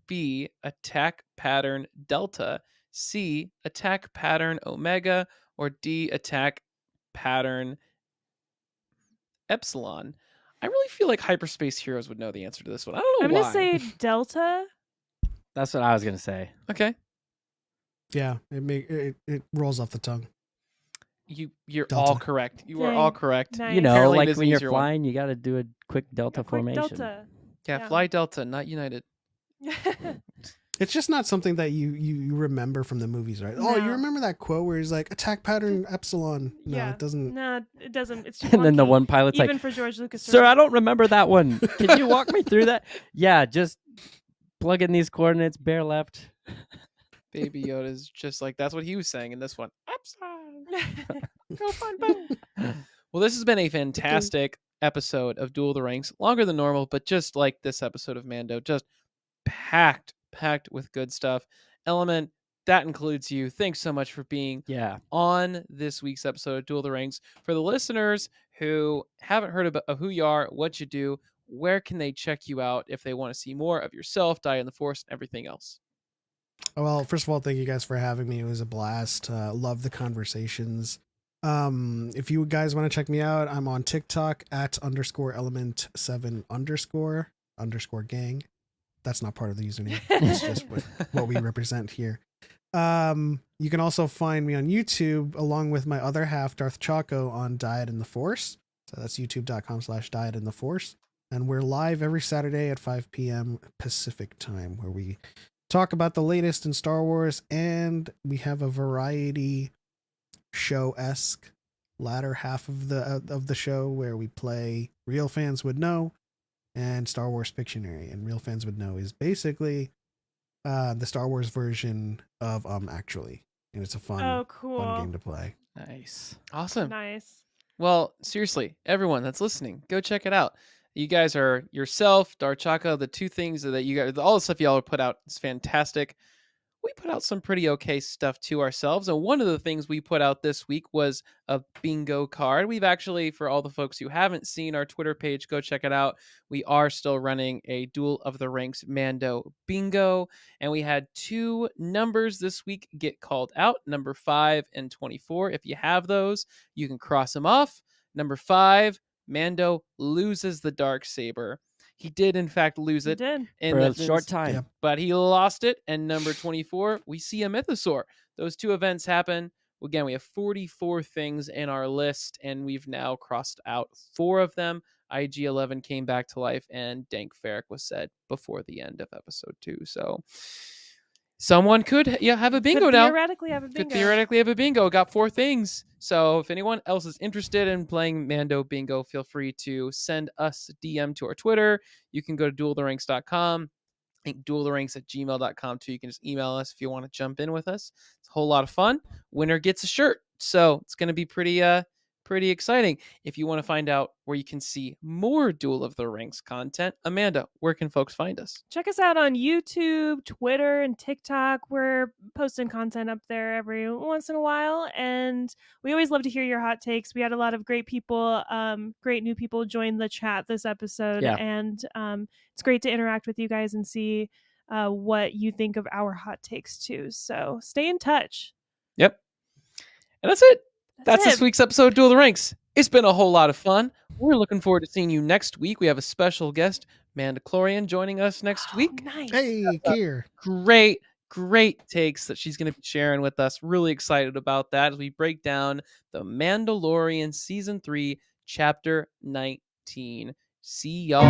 Speaker 1: B, attack pattern Delta, C, attack pattern Omega, or D, attack pattern Epsilon? I really feel like Hyperspace Heroes would know the answer to this one. I don't know
Speaker 2: I'm
Speaker 1: why.
Speaker 2: gonna say Delta.
Speaker 3: That's what I was gonna say.
Speaker 1: Okay.
Speaker 4: Yeah, it rolls off the tongue.
Speaker 1: You're
Speaker 4: Delta.
Speaker 1: all correct. You are
Speaker 2: Dang.
Speaker 1: all correct.
Speaker 2: Nice.
Speaker 3: You know,
Speaker 1: Apparently it
Speaker 3: like
Speaker 1: is
Speaker 3: when
Speaker 1: an
Speaker 3: you're
Speaker 1: easier one.
Speaker 3: flying, you got to do a quick delta
Speaker 2: A quick
Speaker 3: formation.
Speaker 2: Delta.
Speaker 1: Yeah,
Speaker 2: Yeah.
Speaker 1: fly Delta, not United.
Speaker 4: It's just not something that you remember from the movies, right? Oh, you
Speaker 2: No.
Speaker 4: remember that quote where he's like, attack pattern Epsilon. No,
Speaker 2: Yeah.
Speaker 4: it doesn't.
Speaker 2: No, it doesn't. It's too
Speaker 3: And then the
Speaker 2: wonky.
Speaker 3: one pilot's
Speaker 2: Even
Speaker 3: like,
Speaker 2: for George Lucas.
Speaker 3: "Sir, I don't remember that one. Can you walk me through that?" Yeah, just plug in these coordinates, bear left.
Speaker 1: Baby Yoda's just like that's what he was saying in this one. Epsilon, go find Bo. Well, this has been a fantastic episode of Duel of the Ranks. Longer than normal, but just like this episode of Mando, just packed with good stuff. Element, that includes you. Thanks so much for being on this week's episode of Duel of the Ranks. For the listeners who haven't heard of who you are, what you do, where can they check you out if they want to see more of yourself, Dyad in the Force, and everything else?
Speaker 4: Well, first of all, thank you guys for having me. It was a blast. Love the conversations. If you guys want to check me out, I'm on TikTok at _element7_ gang. That's not part of the username. It's just what we represent here. You can also find me on YouTube along with my other half, Darth Chaco, on Dyad in the Force. So that's youtube.com/Dyad in the Force. And we're live every Saturday at 5 p.m. Pacific time, where we talk about the latest in Star Wars, and we have a variety show-esque latter half of the show where we play Real Fans Would Know and Star Wars Pictionary. And Real Fans Would Know is basically the Star Wars version of Actually, and it's a fun game to play.
Speaker 3: Nice.
Speaker 1: Awesome.
Speaker 2: Nice.
Speaker 1: Well, seriously, everyone that's listening, go check it out. You guys are yourself, Darchaka, the two things that you guys, all the stuff y'all put out is fantastic. We put out some pretty okay stuff to ourselves. And one of the things we put out this week was a bingo card. We've actually, for all the folks who haven't seen our Twitter page, go check it out. We are still running a Duel of the Ranks Mando bingo. And we had 2 numbers this week get called out, number 5 and 24. If you have those, you can cross them off. Number 5, Mando loses the Darksaber. He did, in fact, lose it.
Speaker 3: For a short time.
Speaker 4: Yep.
Speaker 1: But he lost it. And number 24, we see a mythosaur. Those 2 events happen. Again, we have 44 things in our list, and we've now crossed out 4 of them. IG-11 came back to life, and Dank Ferric was said before the end of episode 2. So someone could have a bingo now. Could theoretically have a bingo. Got 4 things. So if anyone else is interested in playing Mando bingo, feel free to send us a DM to our Twitter. You can go to dueltheranks.com. I think dueltheranks@gmail.com too. You can just email us if you want to jump in with us. It's a whole lot of fun. Winner gets a shirt. So it's going to be pretty exciting. If you want to find out where you can see more Duel of the Ranks content, Amanda, where can folks find us?
Speaker 2: Check us out on YouTube, Twitter, and TikTok. We're posting content up there every once in a while, and we always love to hear your hot takes. We had a lot of great people, great new people join the chat this episode, and it's great to interact with you guys and see what you think of our hot takes too. So stay in touch.
Speaker 1: Yep. And that's it. That's this week's episode of Duel of the Ranks. It's been a whole lot of fun. We're looking forward to seeing you next week. We have a special guest, Mandalorian, joining us next week.
Speaker 2: Nice.
Speaker 4: Hey, Kier.
Speaker 1: Great takes that she's going to be sharing with us. Really excited about that as we break down the Mandalorian Season 3, Chapter 19. See y'all.